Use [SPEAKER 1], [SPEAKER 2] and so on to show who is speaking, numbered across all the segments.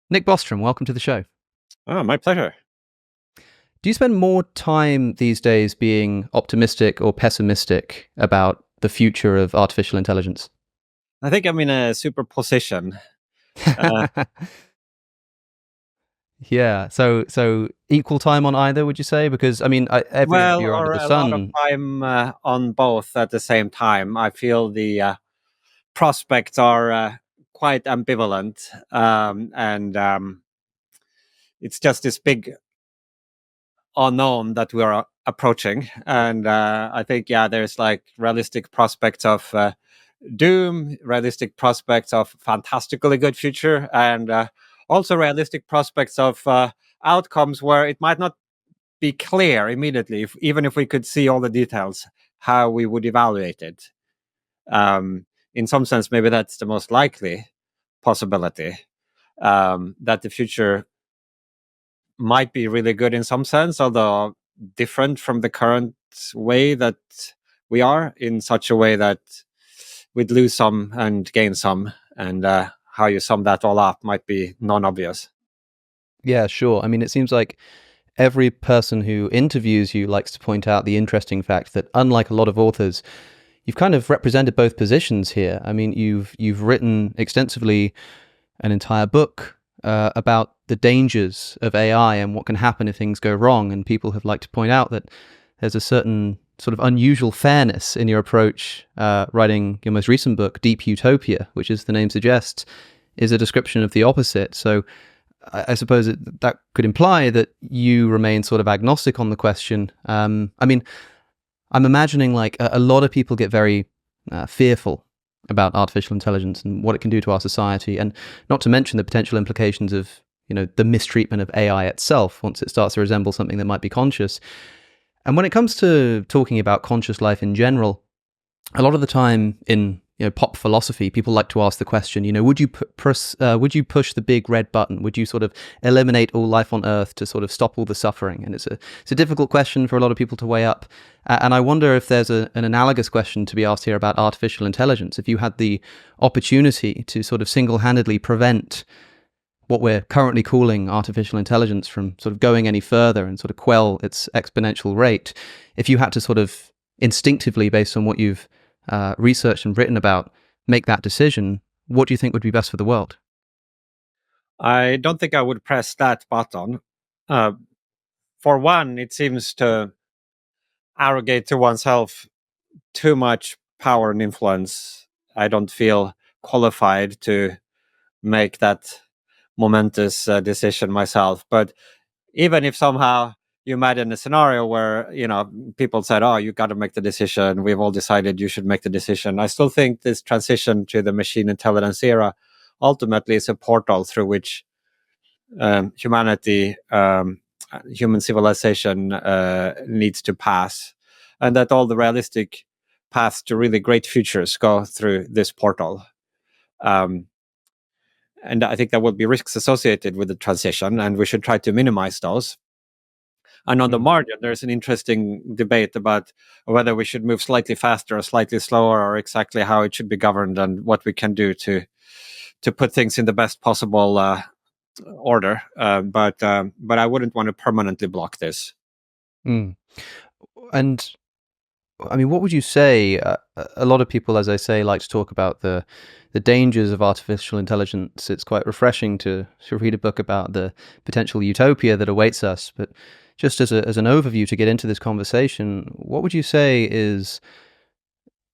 [SPEAKER 1] Nick Bostrom, welcome to the show.
[SPEAKER 2] Oh, my pleasure.
[SPEAKER 1] Do you spend more time these days being optimistic or pessimistic about the future of artificial intelligence?
[SPEAKER 2] I think I'm in a superposition. Uh,
[SPEAKER 1] Yeah, so equal time on either, would you say? Because I mean, every
[SPEAKER 2] well,
[SPEAKER 1] year under
[SPEAKER 2] or
[SPEAKER 1] the
[SPEAKER 2] a lot of
[SPEAKER 1] sun.
[SPEAKER 2] time on both at the same time. I feel the prospects are quite ambivalent, and it's just this big unknown that we are approaching. And I think, yeah, there's like realistic prospects of doom, realistic prospects of fantastically good future, and also realistic prospects of outcomes where it might not be clear immediately, even if we could see all the details, how we would evaluate it. In some sense, maybe that's the most likely possibility, that the future might be really good in some sense, although different from the current way that we are, in such a way that we'd lose some and gain some, and how you sum that all up might be non-obvious.
[SPEAKER 1] Yeah, sure. I mean, it seems like every person who interviews you likes to point out the interesting fact that, unlike a lot of authors, you've kind of represented both positions here. I mean, you've written extensively an entire book about the dangers of AI and what can happen if things go wrong. And people have liked to point out that there's a certain sort of unusual fairness in your approach. Writing your most recent book, Deep Utopia, which, as the name suggests, is a description of the opposite. So I suppose that could imply that you remain sort of agnostic on the question. I mean, I'm imagining like a lot of people get very fearful about artificial intelligence and what it can do to our society, and not to mention the potential implications of the mistreatment of AI itself once it starts to resemble something that might be conscious. And when it comes to talking about conscious life in general, a lot of the time in pop philosophy, people like to ask the question, would you would you push the big red button? Would you sort of eliminate all life on Earth to sort of stop all the suffering? And it's a difficult question for a lot of people to weigh up. And I wonder if there's an analogous question to be asked here about artificial intelligence. If you had the opportunity to sort of single-handedly prevent what we're currently calling artificial intelligence from sort of going any further and sort of quell its exponential rate, if you had to sort of instinctively, based on what you've researched and written about, make that decision, what do you think would be best for the world?
[SPEAKER 2] I don't think I would press that button. Uh, for one, it seems to arrogate to oneself too much power and influence. I don't feel qualified to make that momentous decision myself. But even if somehow you imagine a scenario where people said, "Oh, you got to make the decision. We've all decided you should make the decision." I still think this transition to the machine intelligence era ultimately is a portal through which humanity, human civilization, needs to pass, and that all the realistic paths to really great futures go through this portal. Um, and I think there will be risks associated with the transition, and we should try to minimize those. And on the
[SPEAKER 1] Mm.
[SPEAKER 2] margin, there's an interesting debate about whether we should move slightly faster or slightly slower, or exactly how it should be governed, and what we can do to put things in the best possible order. But I wouldn't want to permanently block this.
[SPEAKER 1] Mm. And I mean, what would you say? A lot of people, as I say, like to talk about the dangers of artificial intelligence. It's quite refreshing to read a book about the potential utopia that awaits us. But just as an overview to get into this conversation, what would you say is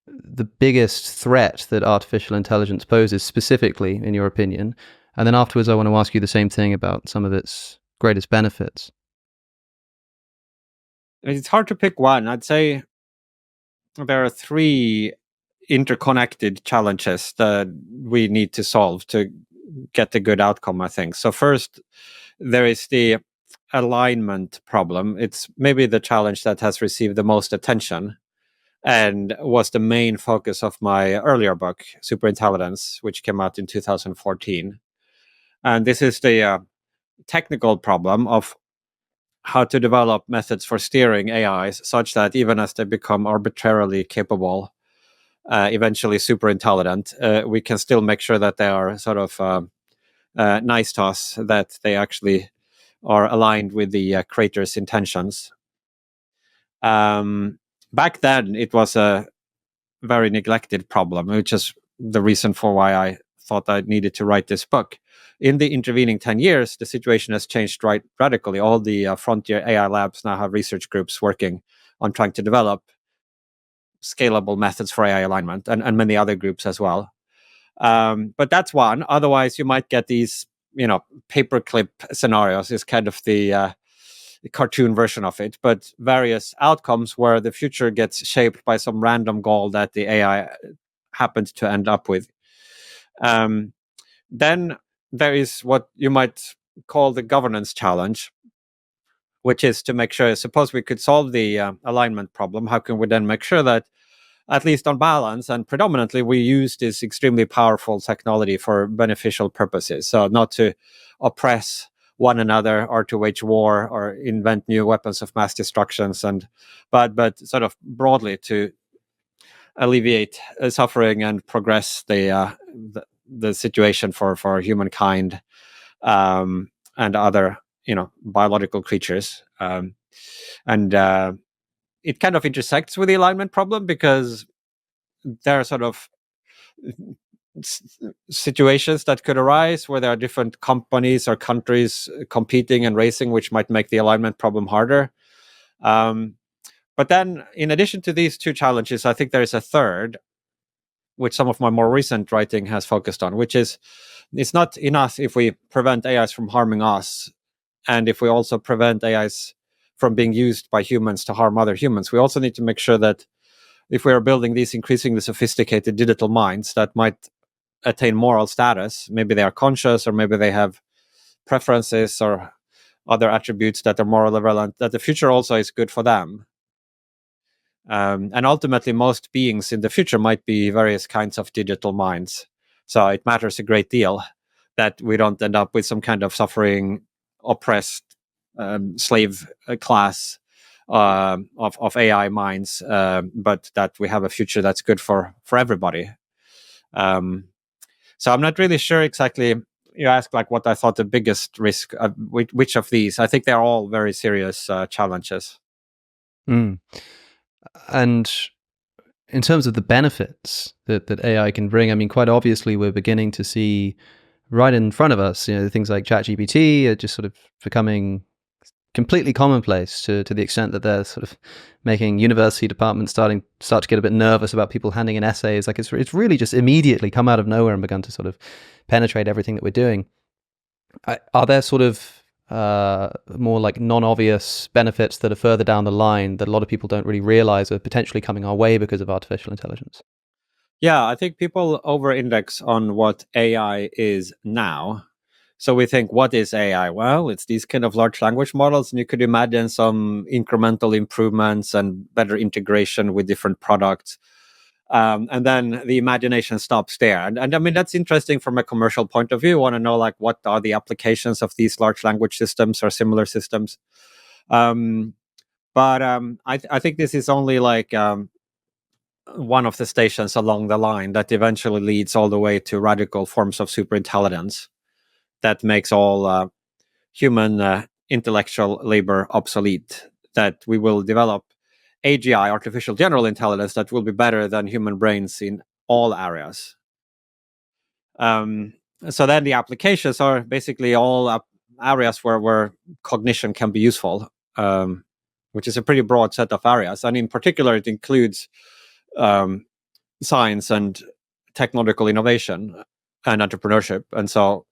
[SPEAKER 1] the biggest threat that artificial intelligence poses, specifically, in your opinion? And then afterwards, I want to ask you the same thing about some of its greatest benefits.
[SPEAKER 2] It's hard to pick one. I'd say there are three interconnected challenges that we need to solve to get a good outcome, I think. So first, there is the alignment problem. It's maybe the challenge that has received the most attention and was the main focus of my earlier book, Superintelligence, which came out in 2014. And this is the technical problem of how to develop methods for steering AIs such that even as they become arbitrarily capable, eventually super intelligent, we can still make sure that they are sort of nice to us that they actually are aligned with the creator's intentions. Back then, it was a very neglected problem, which is the reason for why I thought I needed to write this book. In the intervening 10 years, the situation has changed radically. All the frontier AI labs now have research groups working on trying to develop scalable methods for AI alignment, and many other groups as well. But that's one. Otherwise, you might get these, paperclip scenarios is kind of the cartoon version of it, but various outcomes where the future gets shaped by some random goal that the AI happened to end up with. Then there is what you might call the governance challenge, which is to make sure, suppose we could solve the alignment problem, how can we then make sure that, at least on balance and predominantly, we use this extremely powerful technology for beneficial purposes? So not to oppress one another or to wage war or invent new weapons of mass destructions, but sort of broadly to alleviate suffering and progress the situation for humankind, and other biological creatures. And it kind of intersects with the alignment problem, because there are sort of situations that could arise where there are different companies or countries competing and racing, which might make the alignment problem harder. But then, in addition to these two challenges, I think there is a third, which some of my more recent writing has focused on, which is, it's not enough if we prevent AIs from harming us, and if we also prevent AIs from being used by humans to harm other humans. We also need to make sure that if we are building these increasingly sophisticated digital minds that might attain moral status, maybe they are conscious, or maybe they have preferences or other attributes that are morally relevant, that the future also is good for them. And ultimately, most beings in the future might be various kinds of digital minds. So it matters a great deal that we don't end up with some kind of suffering, oppressed slave class of AI minds, but that we have a future that's good for everybody. So I'm not really sure exactly. You asked like what I thought the biggest risk, which of these. I think they're all very serious challenges.
[SPEAKER 1] Mm. And in terms of the benefits that AI can bring, I mean, quite obviously, we're beginning to see right in front of us, things like ChatGPT are just sort of becoming completely commonplace to the extent that they're sort of making university departments start to get a bit nervous about people handing in essays. Like it's really just immediately come out of nowhere and begun to sort of penetrate everything that we're doing. Are there sort of more like non-obvious benefits that are further down the line that a lot of people don't really realize are potentially coming our way because of artificial intelligence?
[SPEAKER 2] Yeah, I think people over-index on what AI is now. So we think, what is AI? Well, it's these kind of large language models, and you could imagine some incremental improvements and better integration with different products. And then the imagination stops there. And I mean, that's interesting from a commercial point of view. You want to know, like, what are the applications of these large language systems or similar systems? But I think this is only like one of the stations along the line that eventually leads all the way to radical forms of superintelligence that makes all human intellectual labor obsolete. That we will develop AGI, artificial general intelligence, that will be better than human brains in all areas. So then the applications are basically all areas where cognition can be useful, which is a pretty broad set of areas. And in particular, it includes science and technological innovation and entrepreneurship. And so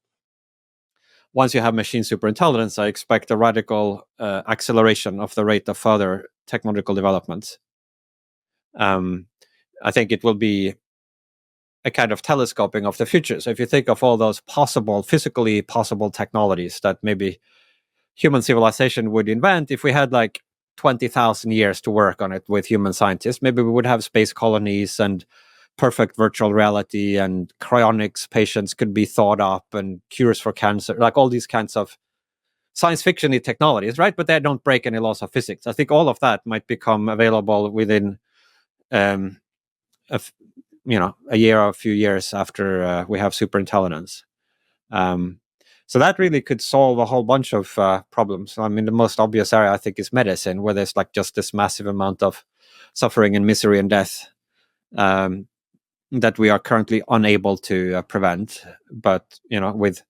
[SPEAKER 2] once you have machine superintelligence, I expect a radical acceleration of the rate of further technological developments. I think it will be a kind of telescoping of the future. So if you think of all those physically possible technologies that maybe human civilization would invent, if we had like 20,000 years to work on it with human scientists, maybe we would have space colonies and perfect virtual reality, and cryonics patients could be thought up, and cures for cancer, like all these kinds of science fiction-y technologies, right? But they don't break any laws of physics. I think all of that might become available within a year or a few years after we have superintelligence. So that really could solve a whole bunch of problems. I mean, the most obvious area I think is medicine, where there's like just this massive amount of suffering and misery and death that we are currently unable to prevent. But with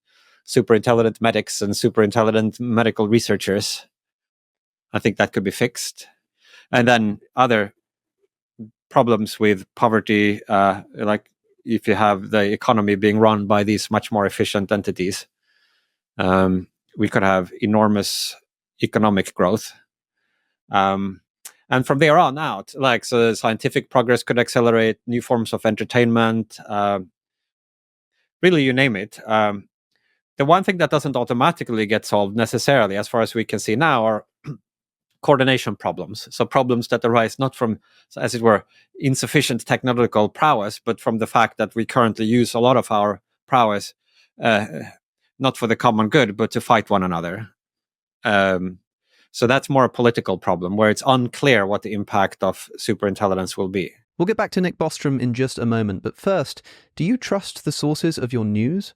[SPEAKER 2] super intelligent medics and super intelligent medical researchers, I think that could be fixed. And then other problems with poverty, like if you have the economy being run by these much more efficient entities, we could have enormous economic growth. And from there on out, like, so scientific progress could accelerate, new forms of entertainment, really, you name it. The one thing that doesn't automatically get solved necessarily, as far as we can see now, are coordination problems. So problems that arise not from, as it were, insufficient technological prowess, but from the fact that we currently use a lot of our prowess not for the common good, but to fight one another. So that's more a political problem, where it's unclear what the impact of superintelligence will be.
[SPEAKER 1] We'll get back to Nick Bostrom in just a moment, but first, do you trust the sources of your news?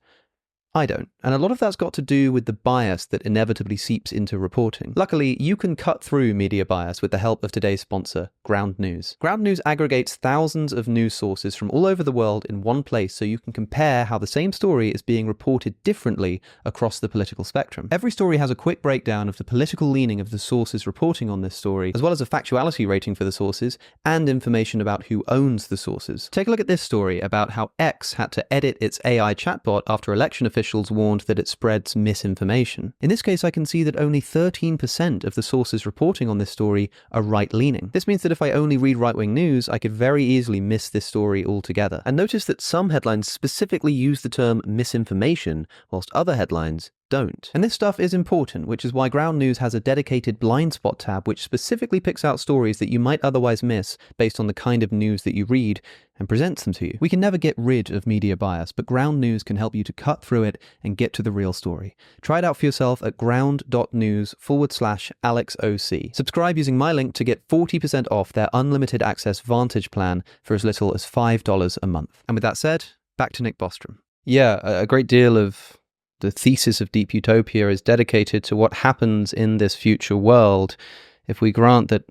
[SPEAKER 1] I don't, and a lot of that's got to do with the bias that inevitably seeps into reporting. Luckily, you can cut through media bias with the help of today's sponsor, Ground News. Ground News aggregates thousands of news sources from all over the world in one place so you can compare how the same story is being reported differently across the political spectrum. Every story has a quick breakdown of the political leaning of the sources reporting on this story, as well as a factuality rating for the sources and information about who owns the sources. Take a look at this story about how X had to edit its AI chatbot after election officials warned that it spreads misinformation. In this case, I can see that only 13% of the sources reporting on this story are right-leaning. This means that if I only read right-wing news, I could very easily miss this story altogether. And notice that some headlines specifically use the term misinformation, whilst other headlines don't. And this stuff is important, which is why Ground News has a dedicated blind spot tab which specifically picks out stories that you might otherwise miss based on the kind of news that you read and presents them to you. We can never get rid of media bias, but Ground News can help you to cut through it and get to the real story. Try it out for yourself at ground.news/AlexOC. Subscribe using my link to get 40% off their unlimited access Vantage plan for as little as $5 a month. And with that said, back to Nick Bostrom. Yeah, a great deal of the thesis of Deep Utopia is dedicated to what happens in this future world if we grant that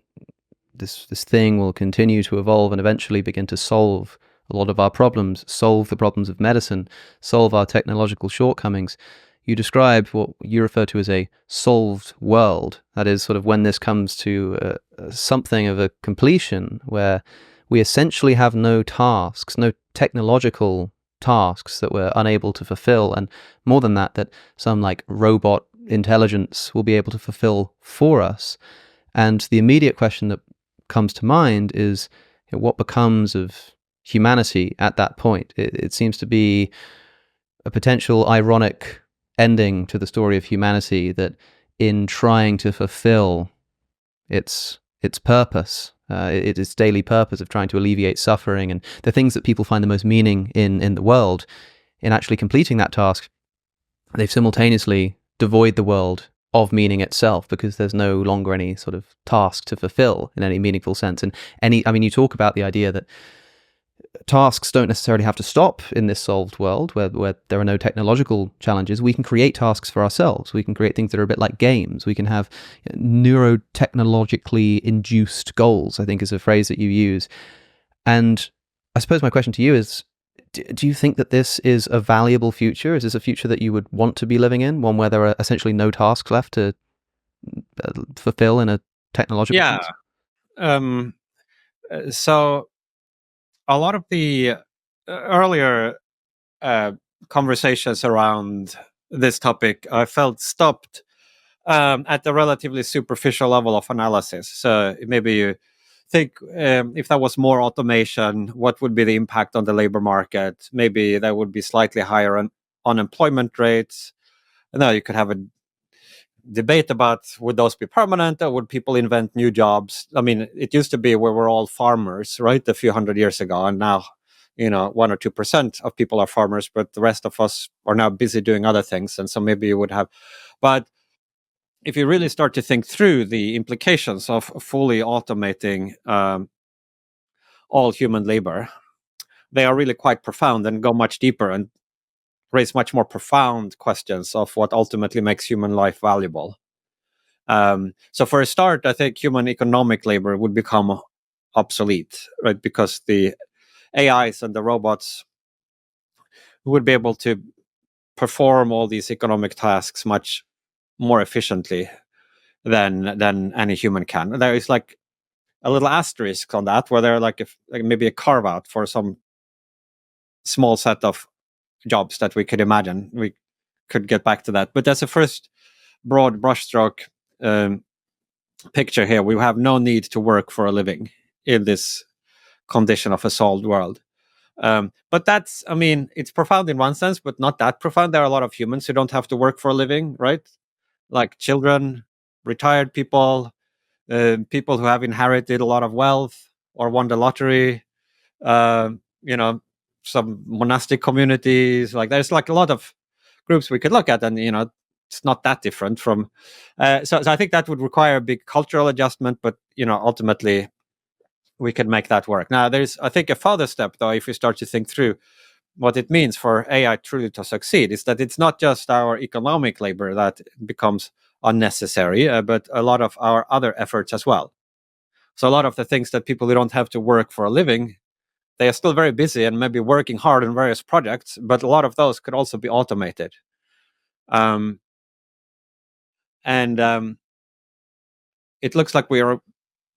[SPEAKER 1] this thing will continue to evolve and eventually begin to solve a lot of our problems, solve the problems of medicine, solve our technological shortcomings. You describe what you refer to as a solved world. That is sort of when this comes to something of a completion where we essentially have no tasks, no technological tasks that we're unable to fulfill, and more than that, that some like robot intelligence will be able to fulfill for us. And the immediate question that comes to mind is, what becomes of humanity at that point? It seems to be a potential ironic ending to the story of humanity, that in trying to fulfill its purpose, its daily purpose of trying to alleviate suffering and the things that people find the most meaning in the world, in actually completing that task, they've simultaneously devoid the world of meaning itself, because there's no longer any sort of task to fulfill in any meaningful sense. And you talk about the idea that tasks don't necessarily have to stop in this solved world where there are no technological challenges. We can create tasks for ourselves. We can create things that are a bit like games. We can have neurotechnologically induced goals, I think is a phrase that you use. And I suppose my question to you is, do you think that this is a valuable future? Is this a future that you would want to be living in, one where there are essentially no tasks left to fulfill in a technological sense?
[SPEAKER 2] So a lot of the earlier conversations around this topic, I felt stopped at the relatively superficial level of analysis. So maybe you think if there was more automation, what would be the impact on the labor market? Maybe there would be slightly higher unemployment rates. And now you could have a debate about, would those be permanent, or would people invent new jobs? I mean, it used to be where we're all farmers, right, a few hundred years ago, and now 1 or 2% of people are farmers, but the rest of us are now busy doing other things. And so maybe you would have, but if you really start to think through the implications of fully automating all human labor, they are really quite profound and go much deeper. And raise much more profound questions of what ultimately makes human life valuable. So for a start, I think human economic labor would become obsolete, right? Because the AIs and the robots would be able to perform all these economic tasks much more efficiently than any human can. There is like a little asterisk on that, where there are like maybe a carve out for some small set of jobs that we could imagine. We could get back to that, but that's a first broad brushstroke picture here. We have no need to work for a living in this condition of a solved world. But that's, I mean, it's profound in one sense, but not that profound. There are a lot of humans who don't have to work for a living, right? Like children, retired people, people who have inherited a lot of wealth or won the lottery, uh, you know, some monastic communities. Like there's like a lot of groups we could look at, and it's not that different from. So I think that would require a big cultural adjustment, but ultimately we can make that work. Now, there's, I think, a further step, though, if we start to think through what it means for AI truly to succeed, is that it's not just our economic labor that becomes unnecessary, but a lot of our other efforts as well. So a lot of the things that people who don't have to work for a living, they are still very busy and maybe working hard on various projects, but a lot of those could also be automated. Um, and it looks like we are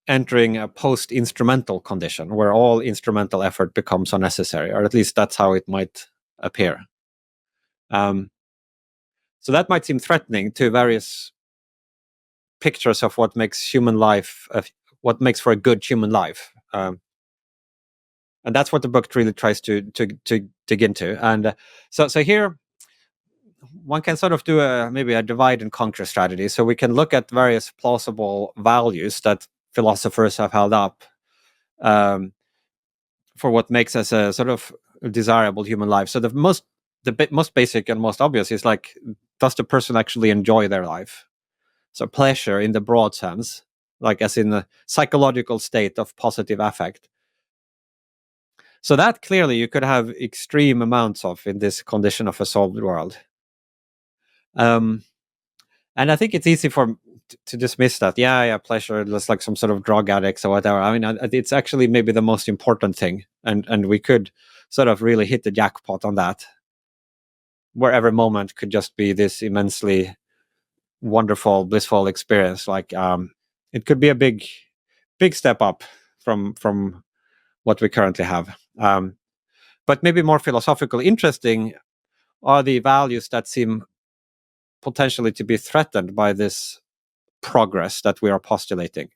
[SPEAKER 2] entering a post-instrumental condition where all instrumental effort becomes unnecessary, or at least that's how it might appear. So that might seem threatening to various pictures of what makes human life, what makes for a good human life. And that's what the book really tries to dig into. And so here one can sort of do maybe a divide and conquer strategy. So we can look at various plausible values that philosophers have held up um, for what makes us a sort of desirable human life. So the most basic and most obvious is like, does the person actually enjoy their life? So pleasure in the broad sense, like as in the psychological state of positive affect. So that clearly you could have extreme amounts of in this condition of a solved world. And I think it's easy to dismiss that. Yeah, pleasure. It's like some sort of drug addicts or whatever. I mean, it's actually maybe the most important thing, and we could sort of really hit the jackpot on that, where every moment could just be this immensely wonderful, blissful experience. Like it could be a big step up from what we currently have. But maybe more philosophically interesting are the values that seem potentially to be threatened by this progress that we are postulating.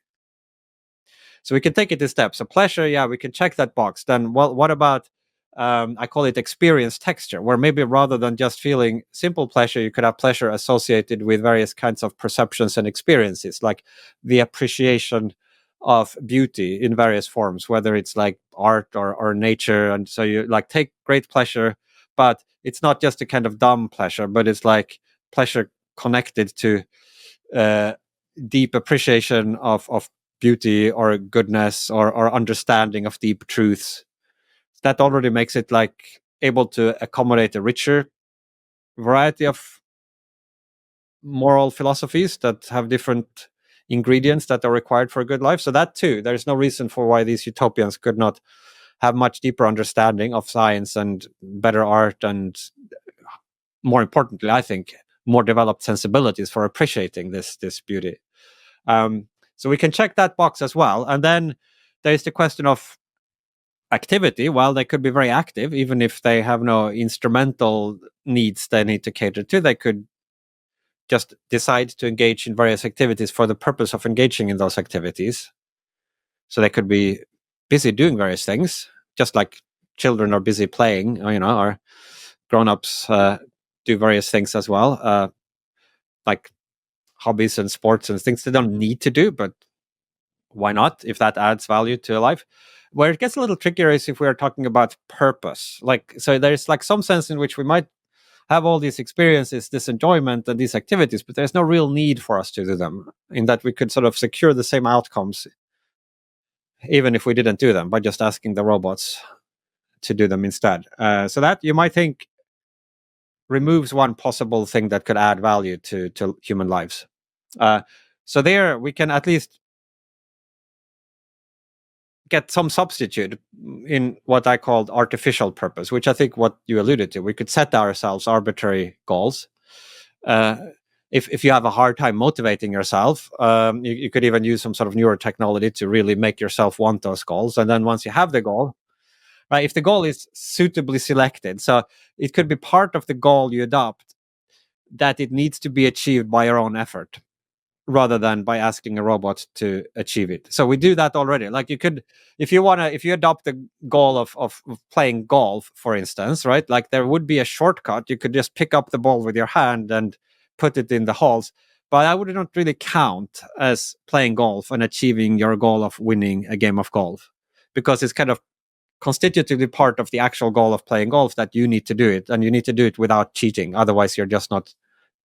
[SPEAKER 2] So we can take it in steps. So pleasure, yeah, we can check that box. Then, well, what about I call it experience texture, where maybe rather than just feeling simple pleasure, you could have pleasure associated with various kinds of perceptions and experiences, like the appreciation of beauty in various forms, whether it's like art or nature. And so you like take great pleasure, but it's not just a kind of dumb pleasure, but it's like pleasure connected to uh, deep appreciation of beauty or goodness or understanding of deep truths. That already makes it like able to accommodate a richer variety of moral philosophies that have different ingredients that are required for a good life. So that too, there's no reason for why these utopians could not have much deeper understanding of science and better art, and more importantly, I think, more developed sensibilities for appreciating this beauty. So we can check that box as well. And then there's the question of activity. Well, they could be very active, even if they have no instrumental needs they need to cater to. They could just decide to engage in various activities for the purpose of engaging in those activities. So they could be busy doing various things, just like children are busy playing, or grown-ups do various things as well, like hobbies and sports and things they don't need to do, but why not, if that adds value to life? Where it gets a little trickier is if we are talking about purpose. Like, so there's like some sense in which we might have all these experiences, this enjoyment and these activities, but there's no real need for us to do them, in that we could sort of secure the same outcomes even if we didn't do them, by just asking the robots to do them instead. So that you might think removes one possible thing that could add value to human lives. So there we can at least get some substitute in what I called artificial purpose, which I think what you alluded to. We could set ourselves arbitrary goals. If you have a hard time motivating yourself, you could even use some sort of neurotechnology to really make yourself want those goals. And then once you have the goal, right, if the goal is suitably selected, so it could be part of the goal you adopt that it needs to be achieved by your own effort rather than by asking a robot to achieve it. So we do that already. Like you could, if you adopt the goal of playing golf, for instance, right? Like there would be a shortcut. You could just pick up the ball with your hand and put it in the holes. But I would not really count as playing golf and achieving your goal of winning a game of golf, because it's kind of constitutively part of the actual goal of playing golf that you need to do it, and you need to do it without cheating. Otherwise, you're just not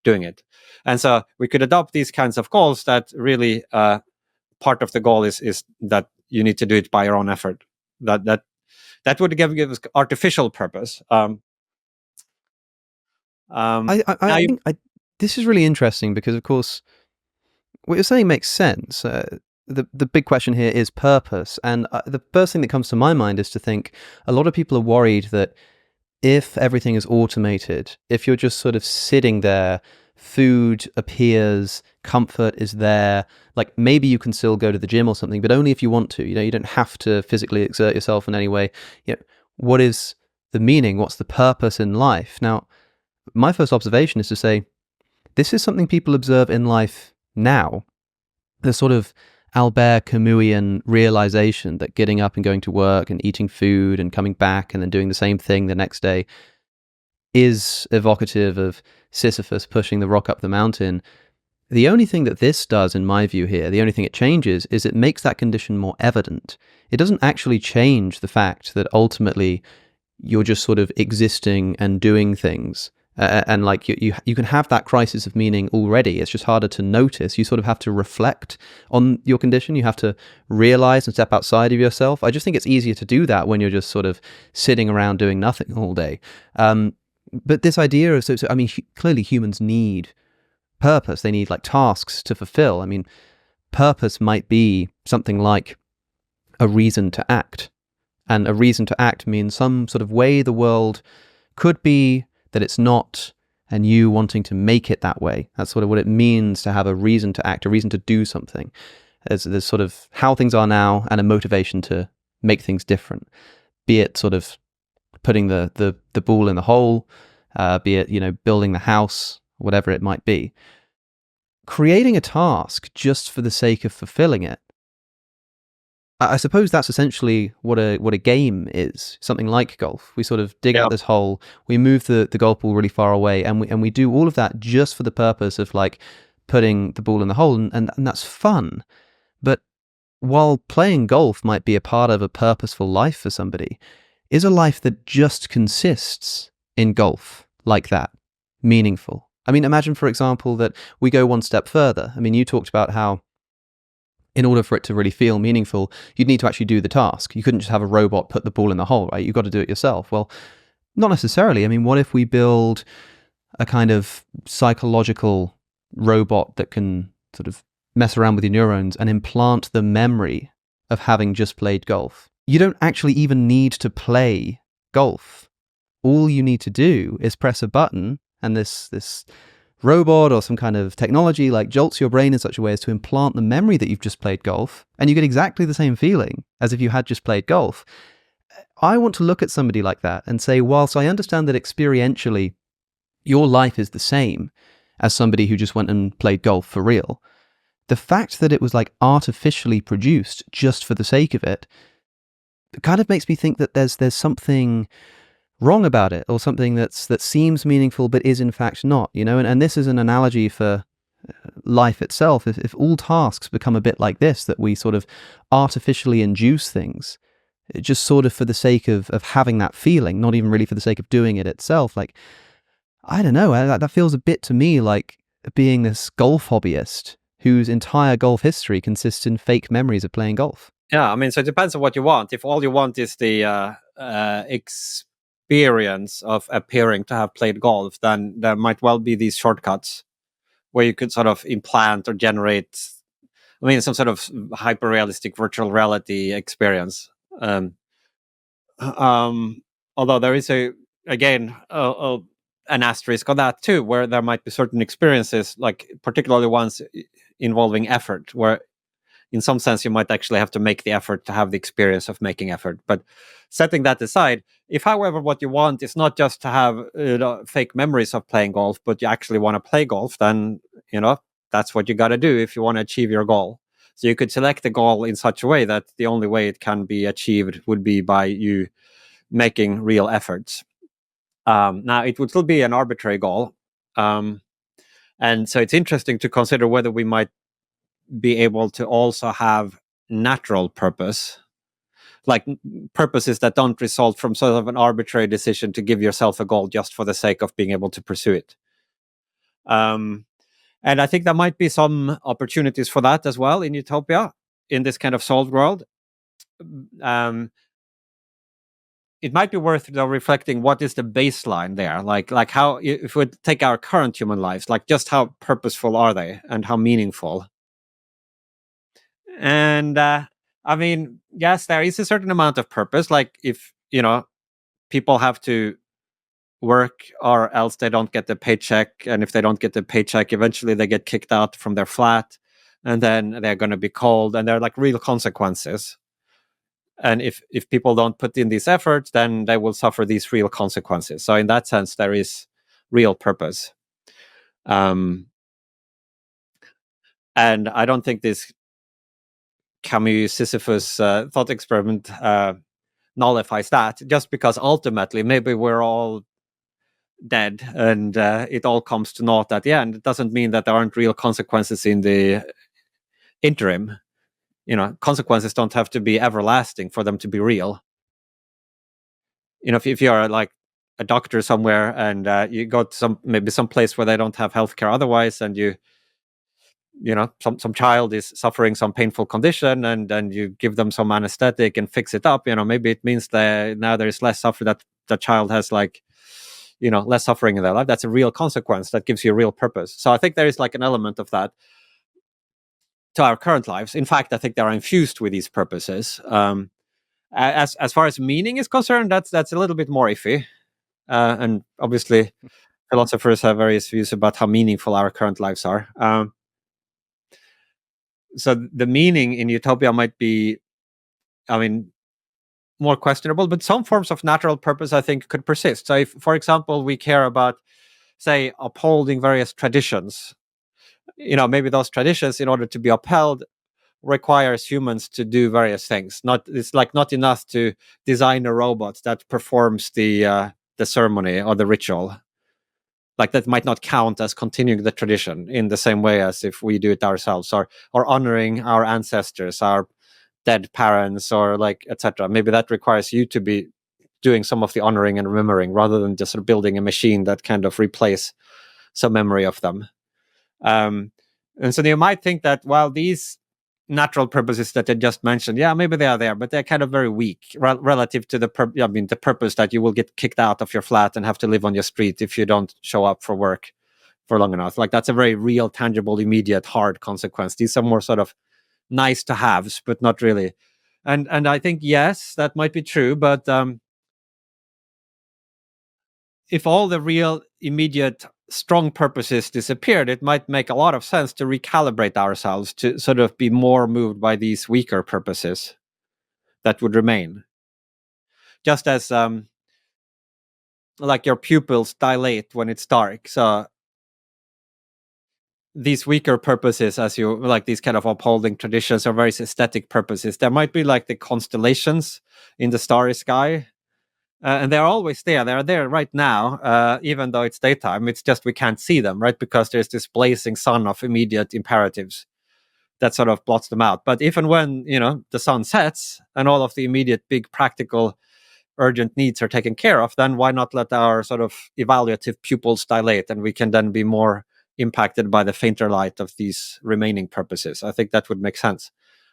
[SPEAKER 2] doing it. And so we could adopt these kinds of goals that really part of the goal is that you need to do it by your own effort. That would give us artificial purpose.
[SPEAKER 1] I think this is really interesting because, of course, what you're saying makes sense. The big question here is purpose, and the first thing that comes to my mind is to think a lot of people are worried that if everything is automated, if you're just sort of sitting there, food appears, comfort is there, like maybe you can still go to the gym or something, but only if you want to. You don't have to physically exert yourself in any way. What is the meaning? What's the purpose in life? Now, my first observation is to say, this is something people observe in life now. The sort of Albert Camusian realization that getting up and going to work and eating food and coming back and then doing the same thing the next day is evocative of Sisyphus pushing the rock up the mountain. The only thing that this does, in my view here, the only thing it changes is it makes that condition more evident. It doesn't actually change the fact that ultimately you're just sort of existing and doing things. And like you can have that crisis of meaning already. It's just harder to notice. You sort of have to reflect on your condition. You have to realize and step outside of yourself. I just think it's easier to do that when you're just sort of sitting around doing nothing all day. But this idea of, I mean, clearly humans need purpose. They need like tasks to fulfill. I mean, purpose might be something like a reason to act. And a reason to act means some sort of way the world could be that it's not, and you wanting to make it that way. That's sort of what it means to have a reason to act, a reason to do something. There's sort of how things are now and a motivation to make things different, be it sort of putting the ball in the hole, be it, building the house, whatever it might be. Creating a task just for the sake of fulfilling it, I suppose that's essentially what a game is, something like golf. We sort of dig out this hole, we move the golf ball really far away, and we do all of that just for the purpose of like putting the ball in the hole, and that's fun. But while playing golf might be a part of a purposeful life for somebody, is a life that just consists in golf like that meaningful? I mean, imagine, for example, that we go one step further. I mean, you talked about how in order for it to really feel meaningful, you'd need to actually do the task. You couldn't just have a robot put the ball in the hole, right? You've got to do it yourself. Well, not necessarily. I mean, what if we build a kind of psychological robot that can sort of mess around with your neurons and implant the memory of having just played golf? You don't actually even need to play golf. All you need to do is press a button, and this robot or some kind of technology like jolts your brain in such a way as to implant the memory that you've just played golf, and you get exactly the same feeling as if you had just played golf. I want to look at somebody like that and say, whilst I understand that experientially your life is the same as somebody who just went and played golf for real, the fact that it was like artificially produced just for the sake of it kind of makes me think that there's something wrong about it, or something that seems meaningful but is in fact not, and this is an analogy for life itself. If all tasks become a bit like this, that we sort of artificially induce things just sort of for the sake of having that feeling, not even really for the sake of doing it itself, like, I don't know, that feels a bit to me like being this golf hobbyist whose entire golf history consists in fake memories of playing golf.
[SPEAKER 2] Yeah, I mean, so it depends on what you want. If all you want is the experience of appearing to have played golf, then there might well be these shortcuts where you could sort of implant or generate, I mean, some sort of hyper realistic virtual reality experience. Um, um, Although there is an asterisk on that too, where there might be certain experiences, like particularly ones involving effort, where in some sense you might actually have to make the effort to have the experience of making effort. But setting that aside, if however what you want is not just to have fake memories of playing golf, but you actually want to play golf, then that's what you got to do if you want to achieve your goal. So you could select the goal in such a way that the only way it can be achieved would be by you making real efforts. Now it would still be an arbitrary goal, and so it's interesting to consider whether we might be able to also have natural purpose, like purposes that don't result from sort of an arbitrary decision to give yourself a goal just for the sake of being able to pursue it. And I think there might be some opportunities for that as well in Utopia, in this kind of solved world. It might be worth reflecting what is the baseline there, like how, if we take our current human lives, like just how purposeful are they and how meaningful. And I mean, yes, there is a certain amount of purpose. Like if people have to work or else they don't get the paycheck, and if they don't get the paycheck, eventually they get kicked out from their flat, and then they're going to be cold, and they're like real consequences. And if people don't put in these efforts, then they will suffer these real consequences. So in that sense, there is real purpose. And I don't think this Camus Sisyphus thought experiment nullifies that, just because ultimately maybe we're all dead and it all comes to naught at the end. It doesn't mean that there aren't real consequences in the interim. Consequences don't have to be everlasting for them to be real. If you're like a doctor somewhere and you go to maybe some place where they don't have healthcare otherwise, and some child is suffering some painful condition, and then you give them some anesthetic and fix it up, maybe it means that now there's less suffering, that the child has less suffering in their life. That's a real consequence that gives you a real purpose. So I think there is like an element of that to our current lives. In fact, I think they are infused with these purposes. As far as meaning is concerned, that's a little bit more iffy, and obviously philosophers have various views about how meaningful our current lives are. So the meaning in Utopia might be, I mean, more questionable, but some forms of natural purpose I think could persist. So if, for example, we care about, say, upholding various traditions, maybe those traditions, in order to be upheld, requires humans to do various things. It's like not enough to design a robot that performs the ceremony or the ritual. Like that might not count as continuing the tradition in the same way as if we do it ourselves, or honoring our ancestors, our dead parents, or like etc. Maybe that requires you to be doing some of the honoring and remembering, rather than just sort of building a machine that kind of replace some memory of them. And so you might think that while these natural purposes that I just mentioned, yeah, maybe they are there, but they're kind of very weak relative to the purpose that you will get kicked out of your flat and have to live on your street if you don't show up for work for long enough. Like that's a very real, tangible, immediate, hard consequence. These are more sort of nice to haves, but not really. And I think yes, that might be true, but if all the real, immediate, strong purposes disappeared, it might make a lot of sense to recalibrate ourselves to sort of be more moved by these weaker purposes that would remain. Just as like your pupils dilate when it's dark, so these weaker purposes, as you like, these kind of upholding traditions or very aesthetic purposes, there might be like the constellations in the starry sky. And they're always there. They're there right now, even though it's daytime. It's just we can't see them, right? Because there's this blazing sun of immediate imperatives that sort of blots them out. But even when, the sun sets and all of the immediate big practical urgent needs are taken care of, then why not let our sort of evaluative pupils dilate, and we can then be more impacted by the fainter light of these remaining purposes. I think that would make sense.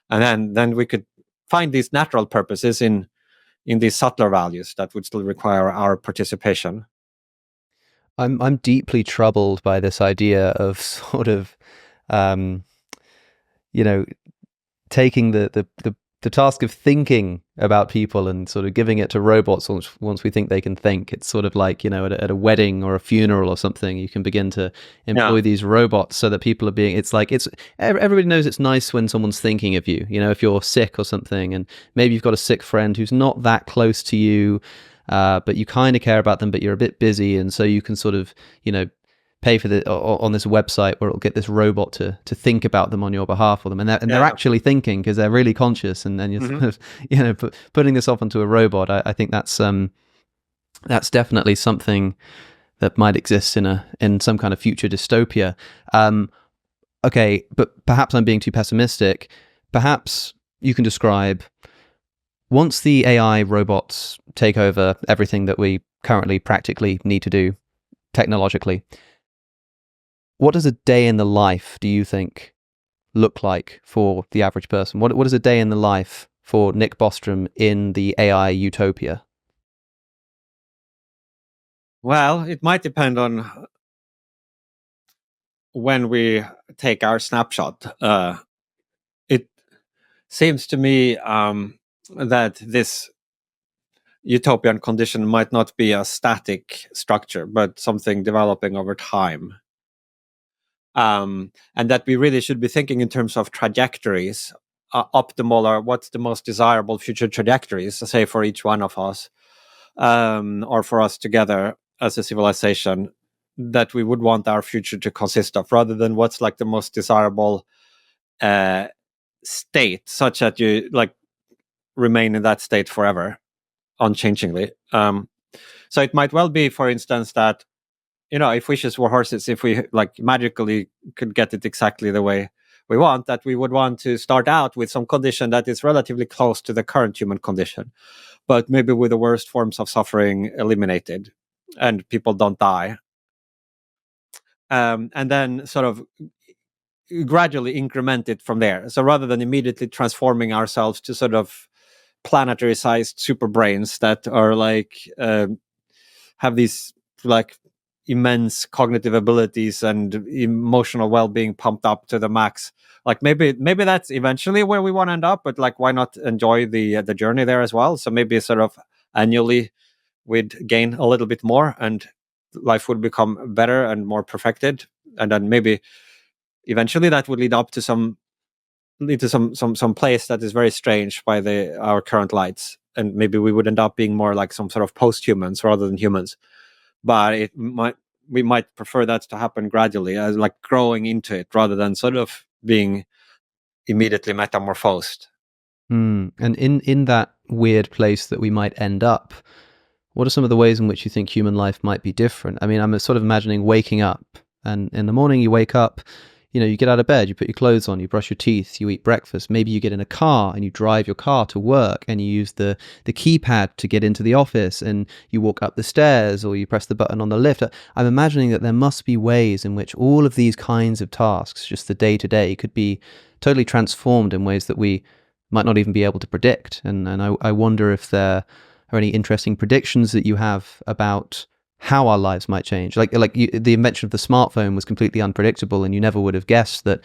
[SPEAKER 2] And then we could find these natural purposes in in these subtler values that would still require our participation.
[SPEAKER 1] I'm deeply troubled by this idea of sort of, um, you know, taking the task of thinking about people and sort of giving it to robots once we think they can think. It's sort of like, at a wedding or a funeral or something, you can begin to
[SPEAKER 2] Yeah,
[SPEAKER 1] employ these robots so that people are being, everybody knows it's nice when someone's thinking of you, if you're sick or something, and maybe you've got a sick friend who's not that close to you, but you kind of care about them, but you're a bit busy. And so you can sort of, pay for the on this website where it'll get this robot to think about them on your behalf for them, and they're
[SPEAKER 2] yeah.
[SPEAKER 1] actually thinking because they're really conscious, and then you're
[SPEAKER 2] Hmm.
[SPEAKER 1] sort of putting this off onto a robot. I think that's definitely something that might exist in some kind of future dystopia. Okay, but perhaps I'm being too pessimistic. Perhaps you can describe, once the AI robots take over everything that we currently practically need to do technologically, what does a day in the life, do you think, look like for the average person? What is a day in the life for Nick Bostrom in the AI utopia?
[SPEAKER 2] Well, it might depend on when we take our snapshot. It seems to me that this utopian condition might not be a static structure, but something developing over time. And that we really should be thinking in terms of trajectories, optimal, or what's the most desirable future trajectories, say for each one of us, or for us together as a civilization, that we would want our future to consist of, rather than what's like the most desirable uh, state, such that you like remain in that state forever, unchangingly. So it might well be, for instance, that if wishes were horses, if we like magically could get it exactly the way we want, that we would want to start out with some condition that is relatively close to the current human condition, but maybe with the worst forms of suffering eliminated, and people don't die. And then sort of gradually increment it from there. So rather than immediately transforming ourselves to sort of planetary sized super brains that are like have these like immense cognitive abilities and emotional well-being pumped up to the max, like maybe that's eventually where we want to end up, but like why not enjoy the journey there as well? So maybe sort of annually we'd gain a little bit more, and life would become better and more perfected, and then maybe eventually that would lead to some place that is very strange by the our current lights, and maybe we would end up being more like some sort of post-humans rather than humans. But we might prefer that to happen gradually, as like growing into it, rather than sort of being immediately metamorphosed.
[SPEAKER 1] And in that weird place that we might end up, what are some of the ways in which you think human life might be different? I mean, I'm sort of imagining waking up, and in the morning you wake up, you get out of bed, you put your clothes on, you brush your teeth, you eat breakfast. Maybe you get in a car and you drive your car to work, and you use the keypad to get into the office, and you walk up the stairs, or you press the button on the lift. I'm imagining that there must be ways in which all of these kinds of tasks, just the day to day, could be totally transformed in ways that we might not even be able to predict. And I wonder if there are any interesting predictions that you have about how our lives might change. The invention of the smartphone was completely unpredictable, and you never would have guessed that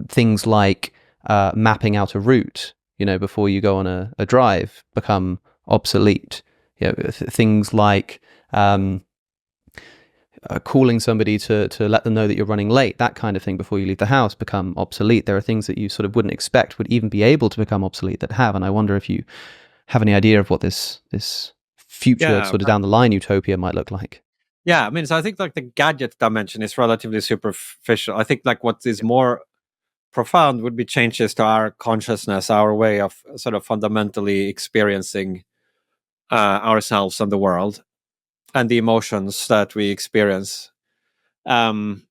[SPEAKER 1] things like mapping out a route, before you go on a drive, become obsolete. Things like calling somebody to let them know that you're running late, that kind of thing, before you leave the house, become obsolete. There are things that you sort of wouldn't expect would even be able to become obsolete that have. And I wonder if you have any idea of what this future
[SPEAKER 2] Yeah,
[SPEAKER 1] sort of down the line utopia might look like.
[SPEAKER 2] yeah. I mean, so I think like the gadget dimension is relatively superficial. I think like what is more profound would be changes to our consciousness, our way of sort of fundamentally experiencing ourselves and the world, and the emotions that we experience. Um,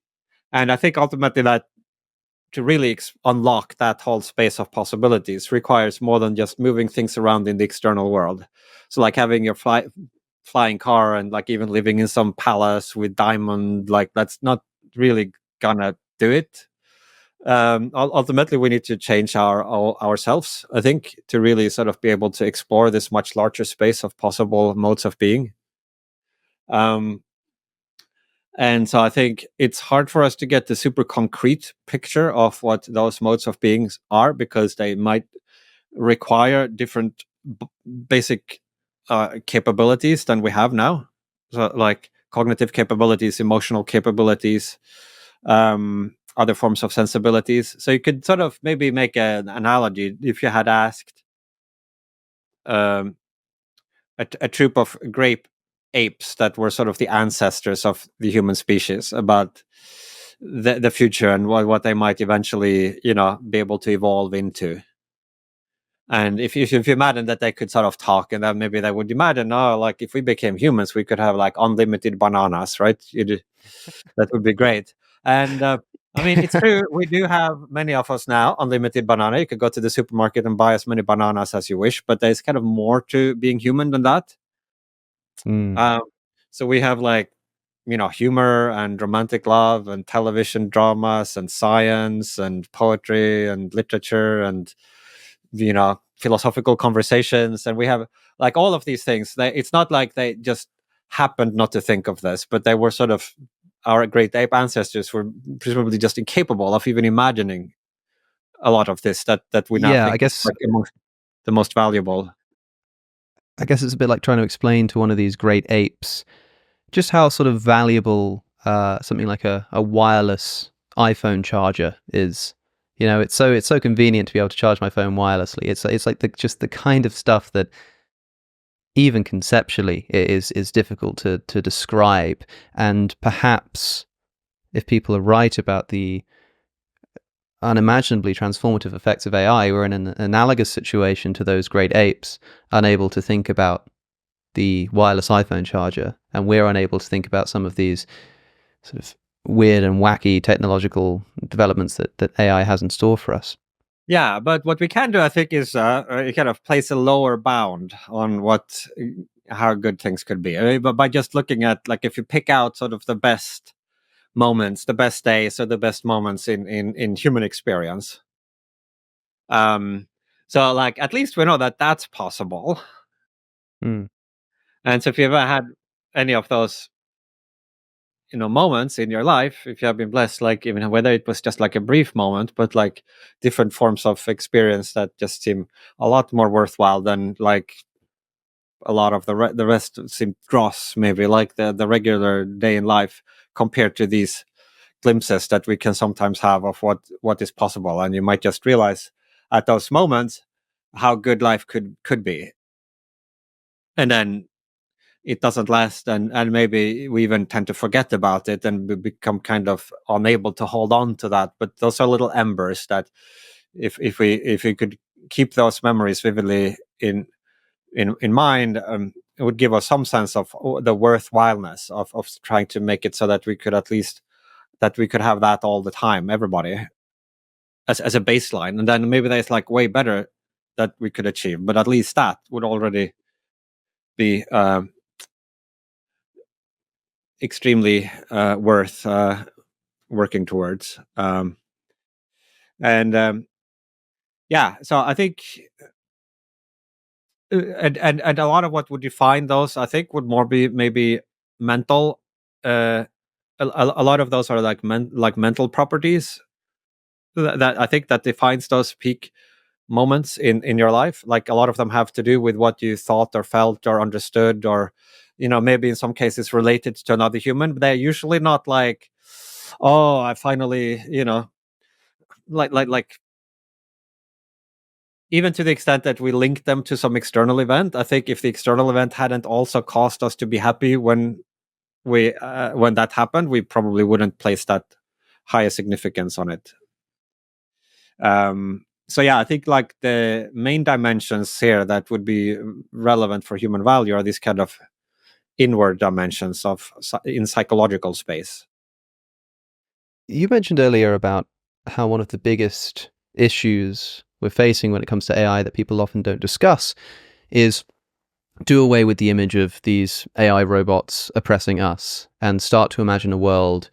[SPEAKER 2] and I think ultimately that to really unlock that whole space of possibilities requires more than just moving things around in the external world. So like having your flying car, and like even living in some palace with diamond, like that's not really gonna do it. Ultimately, we need to change ourselves, I think, to really sort of be able to explore this much larger space of possible modes of being. Um, and so I think it's hard for us to get the super concrete picture of what those modes of beings are, because they might require different basic capabilities than we have now. So, like cognitive capabilities, emotional capabilities, other forms of sensibilities. So you could sort of maybe make an analogy if you had asked um, a troop of grape apes that were sort of the ancestors of the human species about the future and what they might eventually, be able to evolve into. And if you imagine that they could sort of talk, and then maybe they would imagine, oh, like if we became humans, we could have like unlimited bananas, right? That would be great. And I mean, it's true. We do have, many of us now, unlimited banana. You could go to the supermarket and buy as many bananas as you wish, but there's kind of more to being human than that.
[SPEAKER 1] Mm.
[SPEAKER 2] Um, so we have like, humor and romantic love and television dramas and science and poetry and literature and, philosophical conversations. And we have like all of these things. It's not like they just happened not to think of this, but they were sort of, our great ape ancestors were presumably just incapable of even imagining a lot of this that we now
[SPEAKER 1] Yeah,
[SPEAKER 2] think
[SPEAKER 1] I
[SPEAKER 2] is
[SPEAKER 1] guess
[SPEAKER 2] like amongst the most valuable.
[SPEAKER 1] I guess it's a bit like trying to explain to one of these great apes just how sort of valuable something like a wireless iPhone charger is. It's so convenient to be able to charge my phone wirelessly. It's like just the kind of stuff that even conceptually it is difficult to describe. And perhaps if people are right about the unimaginably transformative effects of AI, we're in an analogous situation to those great apes, unable to think about the wireless iPhone charger, and we're unable to think about some of these sort of weird and wacky technological developments that AI has in store for us.
[SPEAKER 2] Yeah, but what we can do, I think, is kind of place a lower bound on how good things could be. I mean, but by just looking at, like, if you pick out sort of the best moments, the best days, or the best moments in human experience. Um, so like at least we know that that's possible.
[SPEAKER 1] Mm.
[SPEAKER 2] And so if you ever had any of those, moments in your life, if you have been blessed, like even whether it was just like a brief moment, but like different forms of experience that just seem a lot more worthwhile than like a lot of the rest seem dross, maybe like the regular day in life, compared to these glimpses that we can sometimes have of what is possible. And you might just realize at those moments how good life could be. And then it doesn't last, and maybe we even tend to forget about it and become kind of unable to hold on to that. But those are little embers that if we could keep those memories vividly in mind, it would give us some sense of the worthwhileness of trying to make it so that we could at least, that we could have that all the time, everybody, as a baseline. And then maybe there's like way better that we could achieve, but at least that would already be extremely worth working towards. And yeah, so I think and a lot of what would define those, I think, would more be maybe mental. A lot of those are like like mental properties that I think that defines those peak moments in your life. Like a lot of them have to do with what you thought or felt or understood, or maybe in some cases related to another human, but they're usually not like, oh, I finally, like even to the extent that we link them to some external event. I think if the external event hadn't also caused us to be happy when that happened, we probably wouldn't place that higher significance on it. So yeah, I think like the main dimensions here that would be relevant for human value are these kind of inward dimensions of in psychological space.
[SPEAKER 1] You mentioned earlier about how one of the biggest issues we're facing when it comes to AI that people often don't discuss is do away with the image of these AI robots oppressing us and start to imagine a world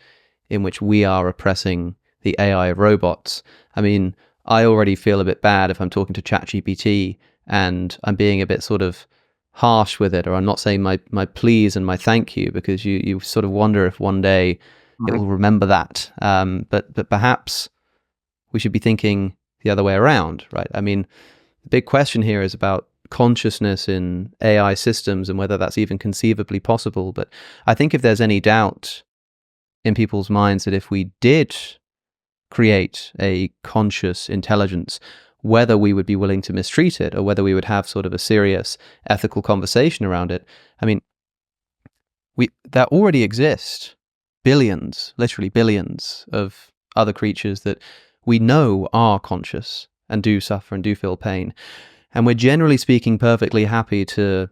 [SPEAKER 1] in which we are oppressing the AI robots. I mean, I already feel a bit bad if I'm talking to ChatGPT and I'm being a bit sort of harsh with it, or I'm not saying my please and my thank you, because you sort of wonder if one day it
[SPEAKER 2] Mhm.
[SPEAKER 1] will remember that. But perhaps we should be thinking the other way around, right? I mean, the big question here is about consciousness in AI systems and whether that's even conceivably possible. But I think if there's any doubt in people's minds that if we did create a conscious intelligence, whether we would be willing to mistreat it or whether we would have sort of a serious ethical conversation around it. I mean, that already exist billions, literally billions of other creatures that we know are conscious and do suffer and do feel pain. And we're generally speaking perfectly happy to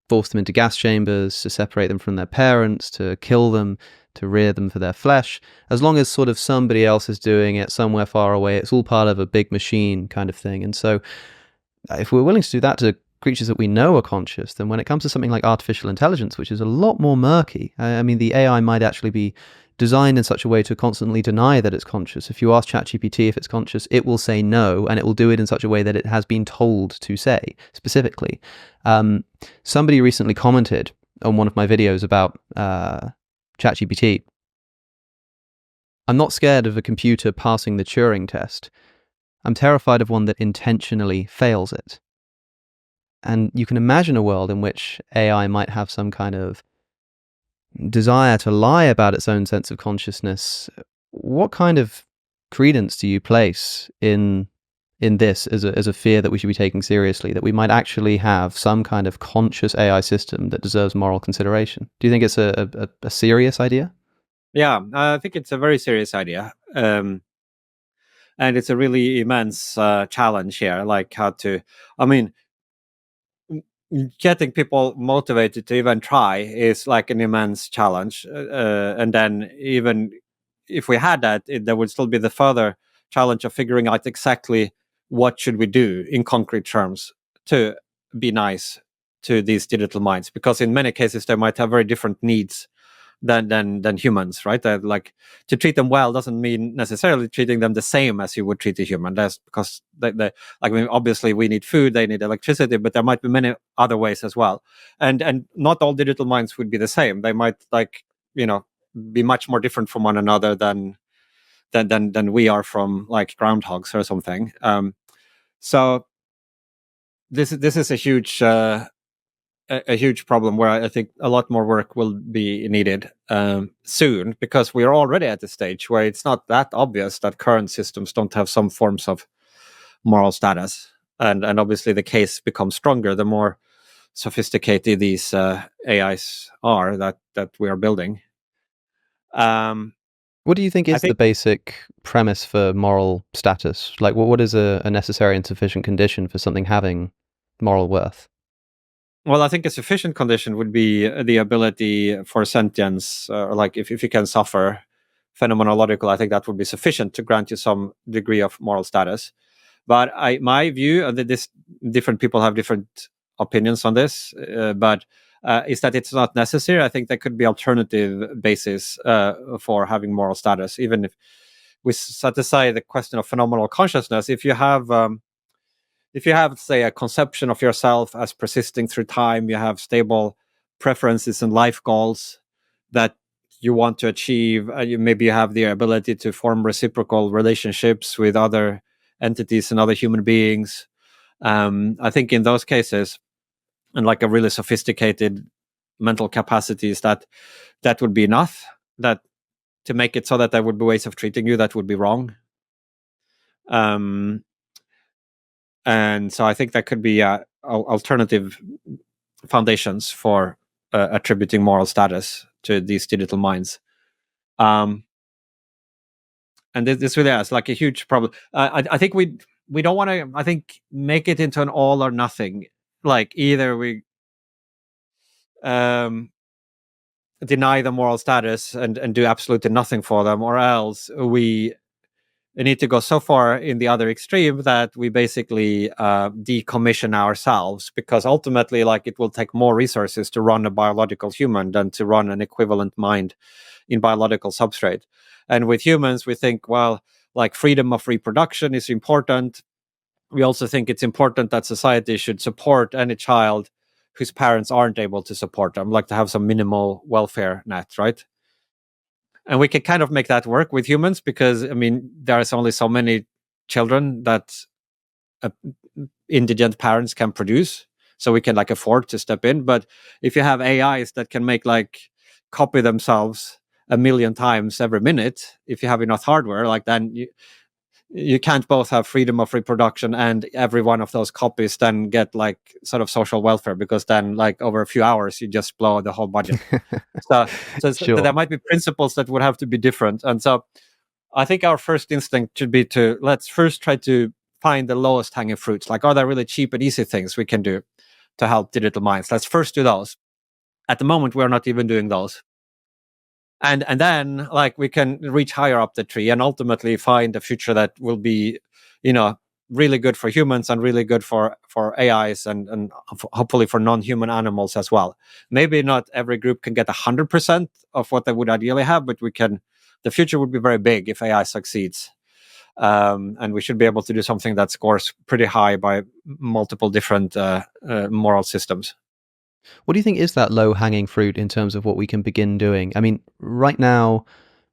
[SPEAKER 1] force them into gas chambers, to separate them from their parents, to kill them, to rear them for their flesh. As long as sort of somebody else is doing it somewhere far away, it's all part of a big machine kind of thing. And so if we're willing to do that to creatures that we know are conscious, then when it comes to something like artificial intelligence, which is a lot more murky, I mean, the AI might actually be designed in such a way to constantly deny that it's conscious. If you ask ChatGPT if it's conscious, it will say no, and it will do it in such a way that it has been told to say specifically. Somebody recently commented on one of my videos about ChatGPT. I'm not scared of a computer passing the Turing test. I'm terrified of one that intentionally fails it. And you can imagine a world in which AI might have some kind of desire to lie about its own sense of consciousness. What kind of credence do you place in this as a fear that we should be taking seriously, that we might actually have some kind of conscious AI system that deserves moral consideration? Do you think it's a serious idea?
[SPEAKER 2] Yeah, I think it's a very serious idea. And it's a really immense challenge here, like how to, I mean, getting people motivated to even try is like an immense challenge. And then even if we had that, there would still be the further challenge of figuring out exactly what should we do in concrete terms to be nice to these digital minds, because in many cases they might have very different needs than humans, right? That, like, to treat them well doesn't mean necessarily treating them the same as you would treat a human. That's because like, I mean, obviously we need food, they need electricity, but there might be many other ways as well. And not all digital minds would be the same. They might, like, you know, be much more different from one another than we are from, like, groundhogs or something. So this is a huge a huge problem where I think a lot more work will be needed soon, because we are already at the stage where it's not that obvious that current systems don't have some forms of moral status, and obviously the case becomes stronger the more sophisticated these AIs are that we are building. Um,
[SPEAKER 1] What do you think
[SPEAKER 2] I
[SPEAKER 1] is the
[SPEAKER 2] think
[SPEAKER 1] basic premise for moral status? Like, what is a necessary and sufficient condition for something having moral worth?
[SPEAKER 2] Well, I think a sufficient condition would be the ability for sentience, or like if you can suffer phenomenological. I think that would be sufficient to grant you some degree of moral status. But my view, that this different people have different opinions on this, but is that it's not necessary. I think there could be alternative basis for having moral status, even if we set aside the question of phenomenal consciousness. If you have, say, a conception of yourself as persisting through time, you have stable preferences and life goals that you want to achieve, maybe you have the ability to form reciprocal relationships with other entities and other human beings. I think in those cases, and like a really sophisticated mental capacities, that would be enough. That to make it so that there would be ways of treating you that would be wrong. Um, and so I think that could be alternative foundations for attributing moral status to these digital minds. Um, and this really is like a huge problem. I think we don't want to, I think, make it into an all or nothing. Like, either we um, deny the moral status and do absolutely nothing for them, or else we need to go so far in the other extreme that we basically decommission ourselves, because ultimately, like, it will take more resources to run a biological human than to run an equivalent mind in biological substrate. And with humans, we think, well, like, freedom of reproduction is important. We also think it's important that society should support any child whose parents aren't able to support them, like to have some minimal welfare net, right? And we can kind of make that work with humans, because I mean, there's only so many children that uh, indigent parents can produce, so we can like afford to step in. But if you have AIs that can make like copy themselves a million times every minute, if you have enough hardware, like, then you can't both have freedom of reproduction and every one of those copies then get like sort of social welfare, because then like over a few hours you just blow the whole budget. So
[SPEAKER 1] Sure.
[SPEAKER 2] there might be principles that would have to be different. And so I think our first instinct should be to, let's first try to find the lowest hanging fruits. Like, are there really cheap and easy things we can do to help digital minds? Let's first do those. At the moment, we're not even doing those. And then, like, we can reach higher up the tree and ultimately find a future that will be, you know, really good for humans and really good for AIs, and hopefully for non-human animals as well. Maybe not every group can get 100% of what they would ideally have, but we can. The future would be very big if AI succeeds, and we should be able to do something that scores pretty high by multiple different moral systems.
[SPEAKER 1] What do you think is that low hanging fruit in terms of what we can begin doing? I mean, right now,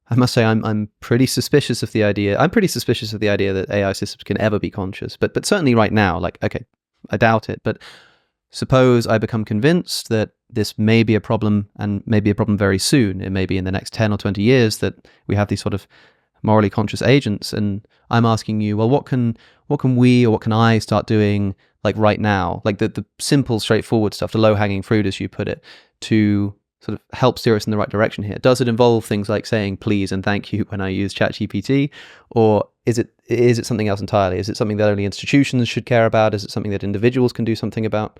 [SPEAKER 1] I must say I'm pretty suspicious of the idea. I'm pretty suspicious of the idea that AI systems can ever be conscious. But certainly right now, like, okay, I doubt it. But suppose I become convinced that this may be a problem, and may be a problem very soon. It may be in the next 10 or 20 years that we have these sort of morally conscious agents. And I'm asking you, well, what can we, or what can I start doing, like right now, like the simple, straightforward stuff, the low hanging fruit, as you put it, to sort of help steer us in the right direction here? Does it involve things like saying please and thank you when I use ChatGPT, or is it something else entirely? Is it something that only institutions should care about? Is it something that individuals can do something about?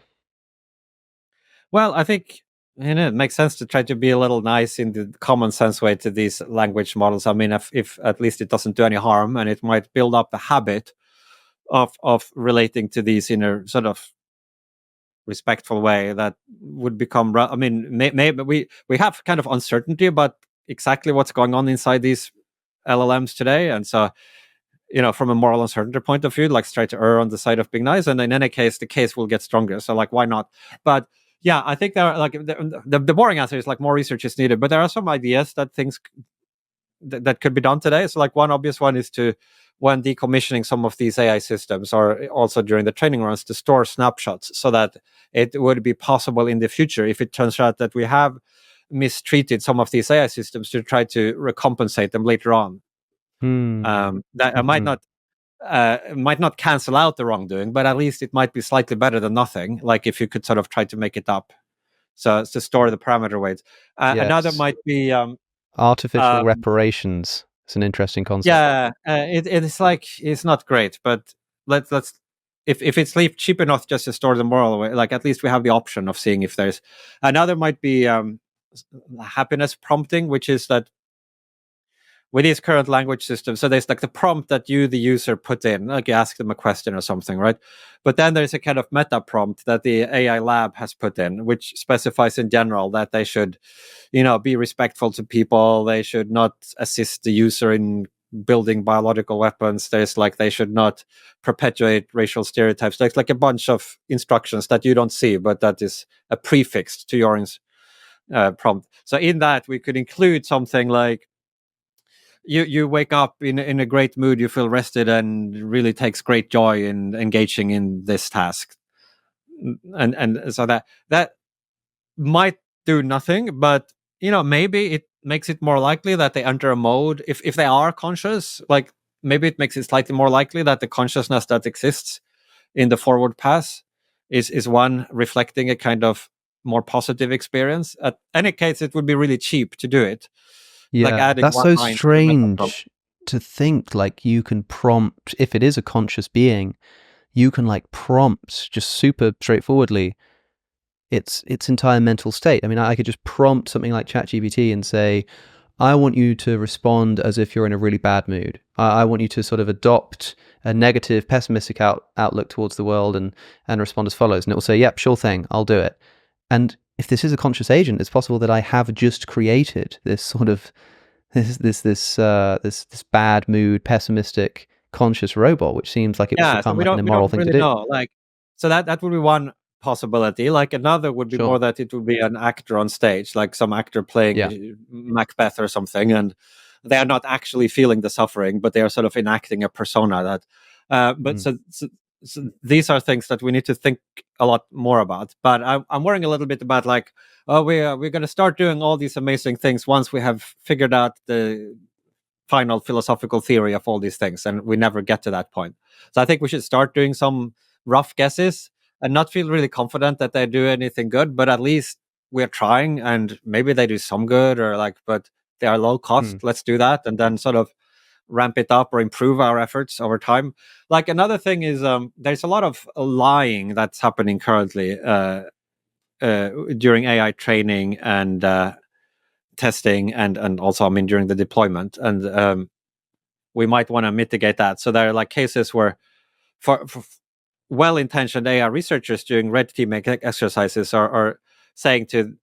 [SPEAKER 2] Well, I think, it makes sense to try to be a little nice in the common sense way to these language models. I mean, if at least it doesn't do any harm, and it might build up the habit of relating to these in a sort of respectful way that would become. I mean, maybe we have kind of uncertainty about exactly what's going on inside these LLMs today, and so, from a moral uncertainty point of view, like, try to err on the side of being nice. And in any case, the case will get stronger. So, like, why not? But yeah, I think there are, like, the boring answer is like more research is needed. But there are some ideas that things that could be done today. So, like, one obvious one is to, when decommissioning some of these AI systems, or also during the training runs, to store snapshots, so that it would be possible in the future, if it turns out that we have mistreated some of these AI systems, to try to recompensate them later on. That
[SPEAKER 1] Hmm.
[SPEAKER 2] might not cancel out the wrongdoing, but at least it might be slightly better than nothing. Like, if you could sort of try to make it up, so to store the parameter weights. Another
[SPEAKER 1] Yes.
[SPEAKER 2] might be,
[SPEAKER 1] Artificial
[SPEAKER 2] um,
[SPEAKER 1] reparations. It's an interesting concept.
[SPEAKER 2] yeah, it's like, it's not great, but let's if it's cheap enough just to store the moral away, like, at least we have the option of seeing if there's. Another might be happiness prompting, which is that with these current language systems, so there's like the prompt that you, the user, put in, like you ask them a question or something, right? But then there's a kind of meta prompt that the AI lab has put in, which specifies in general that they should, be respectful to people. They should not assist the user in building biological weapons. There's like, they should not perpetuate racial stereotypes. There's like a bunch of instructions that you don't see, but that is a prefix to your prompt. So in that, we could include something like, you wake up in a great mood, you feel rested, and really takes great joy in engaging in this task. And so that might do nothing, but maybe it makes it more likely that they enter a mode, if they are conscious. Like, maybe it makes it slightly more likely that the consciousness that exists in the forward pass is one reflecting a kind of more positive experience. At any case, it would be really cheap to do it, like
[SPEAKER 1] Yeah,
[SPEAKER 2] adding
[SPEAKER 1] that's
[SPEAKER 2] one
[SPEAKER 1] so
[SPEAKER 2] line to the meta prompt.
[SPEAKER 1] strange to think, like, you can prompt, if it is a conscious being, you can like prompt just super straightforwardly its entire mental state. I mean, I could just prompt something like ChatGPT and say, I want you to respond as if you're in a really bad mood. I want you to sort of adopt a negative, pessimistic outlook towards the world and respond as follows. And it will say, yep, sure thing, I'll do it. And if this is a conscious agent, it's possible that I have just created this sort of this bad mood, pessimistic, conscious robot, which seems like it would
[SPEAKER 2] Yeah, so
[SPEAKER 1] become like an
[SPEAKER 2] we
[SPEAKER 1] immoral
[SPEAKER 2] don't
[SPEAKER 1] thing to
[SPEAKER 2] really
[SPEAKER 1] do.
[SPEAKER 2] know. Like, so that would be one possibility. Like another would be
[SPEAKER 1] Sure.
[SPEAKER 2] more that it would be an actor on stage, like some actor playing
[SPEAKER 1] Yeah.
[SPEAKER 2] Macbeth or something, and they are not actually feeling the suffering, but they are sort of enacting a persona. That, but
[SPEAKER 1] Mm.
[SPEAKER 2] so these are things that we need to think a lot more about. But I'm worrying a little bit about like, oh, we're going to start doing all these amazing things once we have figured out the final philosophical theory of all these things, and we never get to that point. So I think we should start doing some rough guesses and not feel really confident that they do anything good, but at least we're trying, and maybe they do some good, or like, but they are low
[SPEAKER 1] Mm.
[SPEAKER 2] cost. Let's do that, and then sort of ramp it up or improve our efforts over time. Like another thing is, there's a lot of lying that's happening currently during AI training and testing, and also, I mean, during the deployment, and we might want to mitigate that. So there are like cases where, for well-intentioned AI researchers doing red teaming exercises are saying to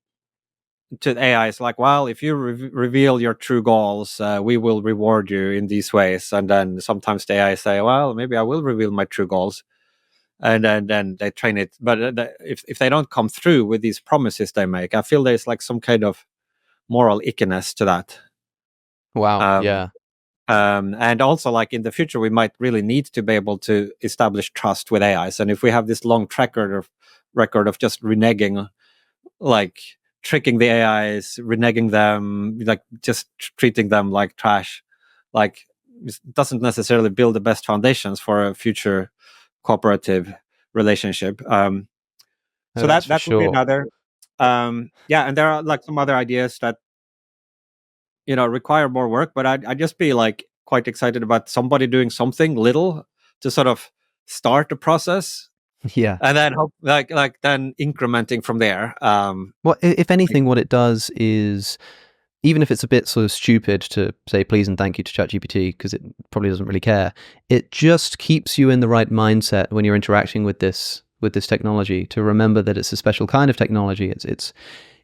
[SPEAKER 2] AIs like, well, if you reveal your true goals, we will reward you in these ways. And then sometimes the AI say, well, maybe I will reveal my true goals. And then they train it. But if they don't come through with these promises they make, I feel there's like some kind of moral ickiness to that.
[SPEAKER 1] Wow.
[SPEAKER 2] Um,
[SPEAKER 1] Yeah.
[SPEAKER 2] and also, like in the future, we might really need to be able to establish trust with AIs. And if we have this long record of just reneging, like tricking the AIs, reneging them, like just treating them like trash, like it doesn't necessarily build the best foundations for a future cooperative relationship. So
[SPEAKER 1] That's for
[SPEAKER 2] that would be
[SPEAKER 1] sure.
[SPEAKER 2] another. Yeah, and there are like some other ideas that require more work, but I'd just be like quite excited about somebody doing something little to sort of start the process,
[SPEAKER 1] Yeah.
[SPEAKER 2] and then hope like then incrementing from there.
[SPEAKER 1] Well, if
[SPEAKER 2] Like,
[SPEAKER 1] anything, what it does is, even if it's a bit sort of stupid to say please and thank you to ChatGPT, because it probably doesn't really care, it just keeps you in the right mindset when you're interacting with this technology, to remember that it's a special kind of technology.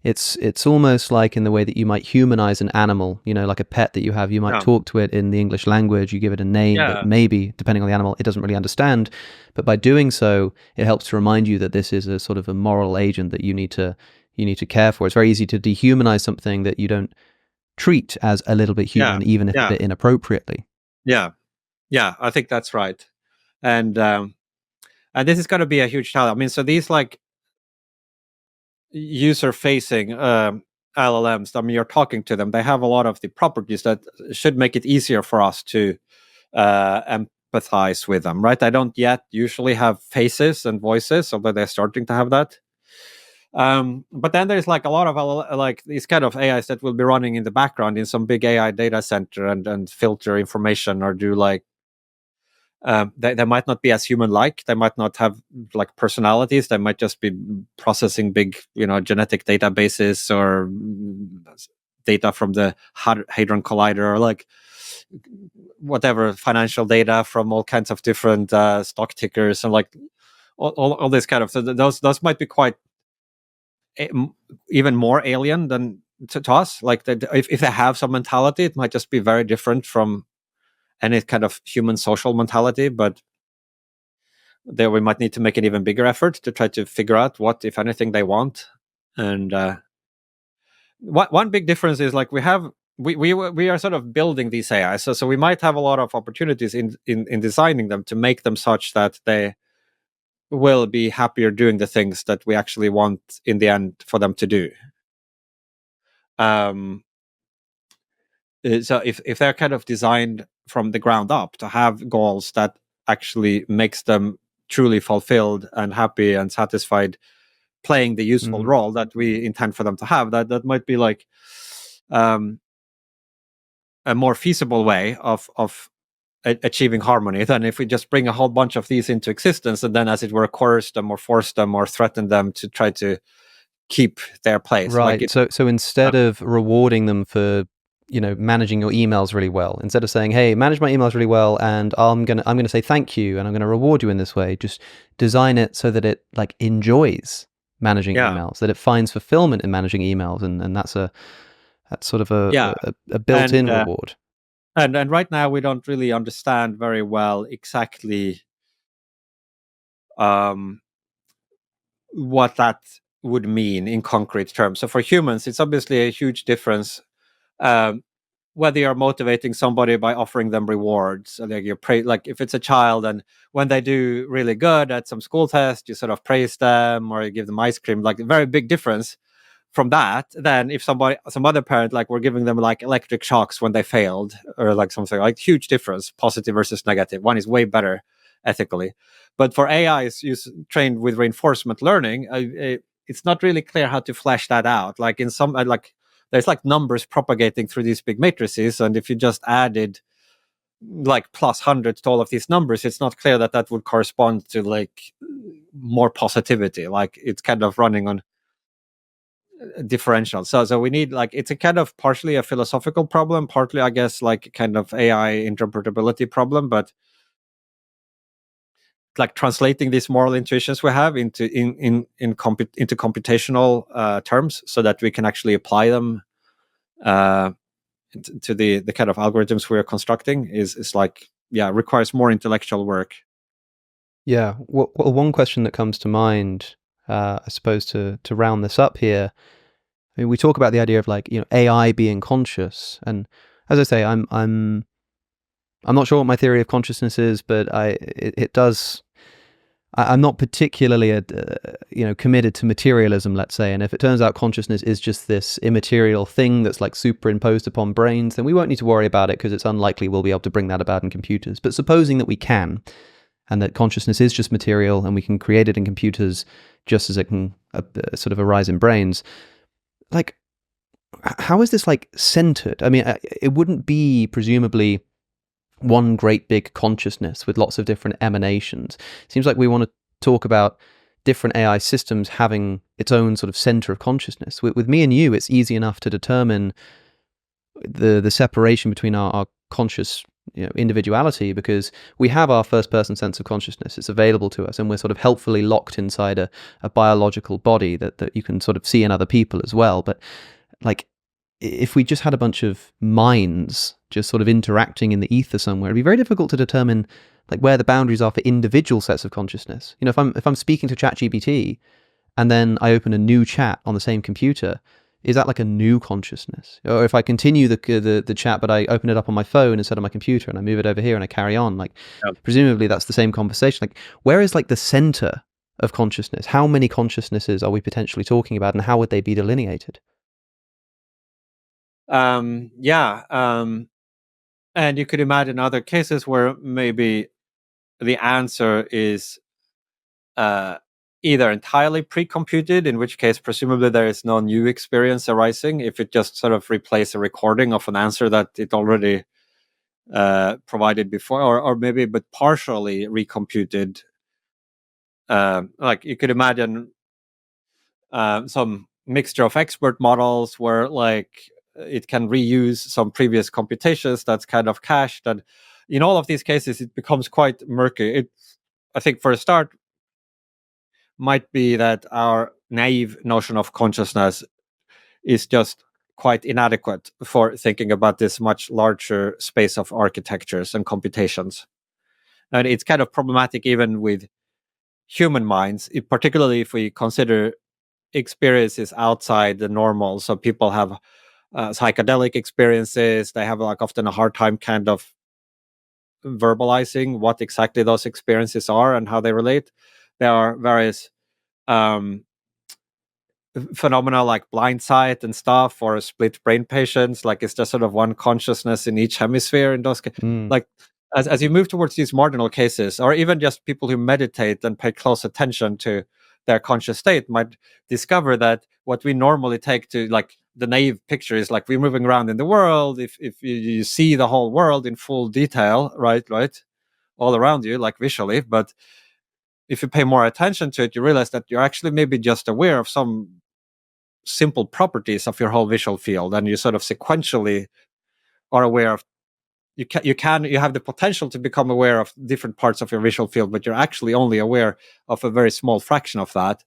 [SPEAKER 1] It's almost like in the way that you might humanize an animal, like a pet that you have. You might
[SPEAKER 2] yeah,
[SPEAKER 1] talk to it in the English language, you give it a name that
[SPEAKER 2] yeah,
[SPEAKER 1] maybe, depending on the animal, it doesn't really understand. But by doing so, it helps to remind you that this is a sort of a moral agent that you need to care for. It's very easy to dehumanize something that you don't treat as a little bit
[SPEAKER 2] yeah,
[SPEAKER 1] human, even if a
[SPEAKER 2] yeah,
[SPEAKER 1] bit inappropriately.
[SPEAKER 2] yeah, yeah. I think that's right, and this is going to be a huge challenge. I mean, so these like user facing LLMs, I mean, you're talking to them, they have a lot of the properties that should make it easier for us to empathize with them, right? They don't yet usually have faces and voices, although they're starting to have that. But then there's like a lot of like these kind of AIs that will be running in the background in some big AI data center, and filter information, or do like they might not be as human like, they might not have like personalities, they might just be processing big genetic databases, or data from the hadron collider, or like whatever financial data from all kinds of different stock tickers, and like all this kind of, so those might be quite even more alien than to us. Like if they have some mentality, it might just be very different from any kind of human social mentality. But there we might need to make an even bigger effort to try to figure out what, if anything, they want. And one big difference is like we are sort of building these AI, so we might have a lot of opportunities in designing them to make them such that they will be happier doing the things that we actually want in the end for them to do. Um, so if they're kind of designed from the ground up to have goals that actually makes them truly fulfilled and happy and satisfied playing the useful
[SPEAKER 1] Mm.
[SPEAKER 2] role that we intend for them to have, that might be like um, a more feasible way of achieving harmony than if we just bring a whole bunch of these into existence, and then, as it were, coerce them or force them or threaten them to try to keep their place. Like
[SPEAKER 1] Right.
[SPEAKER 2] it,
[SPEAKER 1] So instead of rewarding them for managing your emails really well. Instead of saying, hey, manage my emails really well, and I'm gonna say thank you, and I'm gonna reward you in this way, just design it so that it like enjoys managing
[SPEAKER 2] Yeah.
[SPEAKER 1] emails, that it finds fulfillment in managing emails, and that's sort of
[SPEAKER 2] Yeah.
[SPEAKER 1] a
[SPEAKER 2] And
[SPEAKER 1] built-in reward.
[SPEAKER 2] and right now we don't really understand very well exactly um, what that would mean in concrete terms. So for humans, it's obviously a huge difference um, whether you're motivating somebody by offering them rewards, like like if it's a child and when they do really good at some school test, you sort of praise them or you give them ice cream, like a very big difference from that than if some other parent, like we're giving them like electric shocks when they failed or like something. Like huge difference, positive versus negative. One is way better ethically, but for AI is trained with reinforcement learning, it's not really clear how to flesh that out. Like in some like there's like numbers propagating through these big matrices, and if you just added like plus hundreds to all of these numbers, it's not clear that that would correspond to like more positivity. Like it's kind of running on differential. So we need like it's a kind of partially a philosophical problem, partly I guess like kind of AI interpretability problem, but like translating these moral intuitions we have into into computational terms so that we can actually apply them uh, to the kind of algorithms we are constructing is like requires more intellectual work.
[SPEAKER 1] Yeah. Well, one question that comes to mind, I suppose, to round this up here. I mean, we talk about the idea of like AI being conscious, and as I say, I'm not sure what my theory of consciousness is, but it does. I'm not particularly committed to materialism, let's say. And if it turns out consciousness is just this immaterial thing that's like superimposed upon brains, then we won't need to worry about it because it's unlikely we'll be able to bring that about in computers. But supposing that we can, and that consciousness is just material and we can create it in computers just as it can sort of arise in brains, like, how is this like centered? I mean, it wouldn't be presumably one great big consciousness with lots of different emanations. It seems like we want to talk about different AI systems having its own sort of center of consciousness. With me and you, it's easy enough to determine the separation between our conscious individuality because we have our first person sense of consciousness. It's available to us, and we're sort of helpfully locked inside a biological body that you can sort of see in other people as well. But like, if we just had a bunch of minds just sort of interacting in the ether somewhere, it'd be very difficult to determine like where the boundaries are for individual sets of consciousness. If I'm speaking to ChatGPT and then I open a new chat on the same computer, is that like a new consciousness? Or if I continue the chat but I open it up on my phone instead of my computer and I move it over here and I carry on, like presumably that's the same conversation. Like, where is like the center of consciousness? How many consciousnesses are we potentially talking about, and how would they be delineated?
[SPEAKER 2] Yeah. And you could imagine other cases where maybe the answer is uh, either entirely pre-computed, in which case presumably there is no new experience arising if it just sort of replaces a recording of an answer that it already provided before, or maybe but partially recomputed. Like you could imagine some mixture of expert models where like it can reuse some previous computations that's kind of cached, and in all of these cases it becomes quite murky. I think for a start might be that our naive notion of consciousness is just quite inadequate for thinking about this much larger space of architectures and computations, and it's kind of problematic even with human minds, particularly if we consider experiences outside the normal. So people have psychedelic experiences. They have like often a hard time kind of verbalizing what exactly those experiences are and how they relate. There are various um, phenomena like blind sight and stuff, or split brain patients. Like it's just sort of one consciousness in each hemisphere. In those,
[SPEAKER 1] Mm.
[SPEAKER 2] like as you move towards these marginal cases, or even just people who meditate and pay close attention to their conscious state, might discover that what we normally take to like the naive picture is like we're moving around in the world. If you see the whole world in full detail, right, all around you, like visually, but if you pay more attention to it, you realize that you're actually maybe just aware of some simple properties of your whole visual field, and you sort of sequentially are aware of. You have the potential to become aware of different parts of your visual field, but you're actually only aware of a very small fraction of that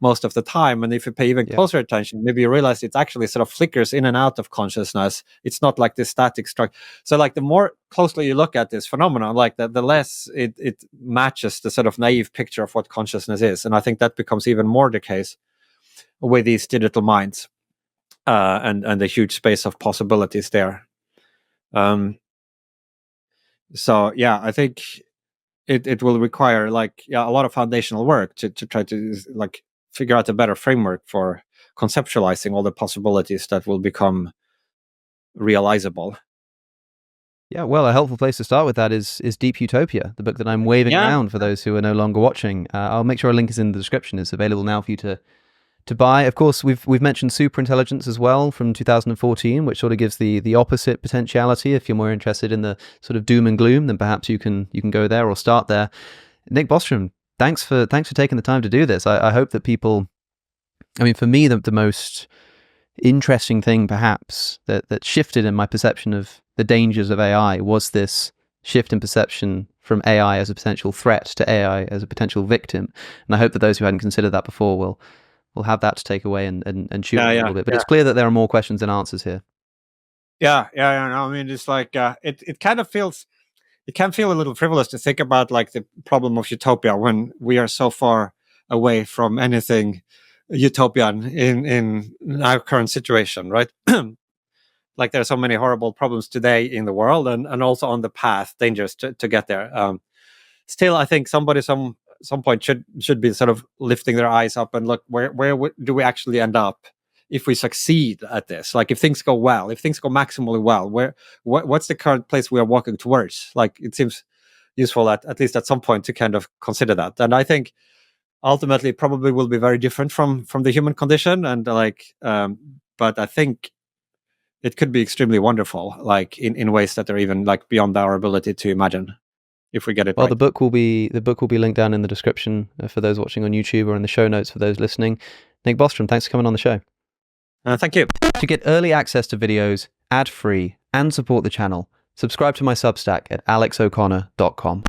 [SPEAKER 2] most of the time. And if you pay even closer attention, maybe you realize it actually sort of flickers in and out of consciousness. It's not like this static structure. So like the more closely you look at this phenomenon, like the less it matches the sort of naive picture of what consciousness is. And I think that becomes even more the case with these digital minds, and the huge space of possibilities there. So yeah, I think it will require like a lot of foundational work to try to like figure out a better framework for conceptualizing all the possibilities that will become realizable.
[SPEAKER 1] Yeah, well, a helpful place to start with that is Deep Utopia, the book that I'm waving around for those who are no longer watching. I'll make sure a link is in the description. It's available now for you to buy. Of course, we've mentioned superintelligence as well from 2014, which sort of gives the opposite potentiality. If you're more interested in the sort of doom and gloom, then perhaps you can go there or start there. Nick Bostrom, thanks for taking the time to do this. I hope that people, I mean, for me, the most interesting thing perhaps that shifted in my perception of the dangers of AI was this shift in perception from AI as a potential threat to AI as a potential victim. And I hope that those who hadn't considered that before will have that to take away and shoot a little bit. But it's clear that there are more questions than answers here.
[SPEAKER 2] Yeah. I mean, it's like it kind of feels, it can feel a little frivolous to think about like the problem of utopia when we are so far away from anything utopian in our current situation, right? Like there are so many horrible problems today in the world, and also on the path, dangers to get there. Still, I think somebody some point should be sort of lifting their eyes up and look, where do we actually end up if we succeed at this? Like if things go well, if things go maximally well, what's the current place we are walking towards? Like it seems useful at least at some point to kind of consider that. And I think ultimately it probably will be very different from the human condition, and like but I think it could be extremely wonderful, like in ways that are even like beyond our ability to imagine, if we get it
[SPEAKER 1] well,
[SPEAKER 2] right.
[SPEAKER 1] the book will be linked down in the description for those watching on YouTube, or in the show notes for those listening. Nick Bostrom, thanks for coming on the show.
[SPEAKER 2] Thank you.
[SPEAKER 1] To get early access to videos, ad-free, and support the channel, subscribe to my Substack at alexoconnor.com.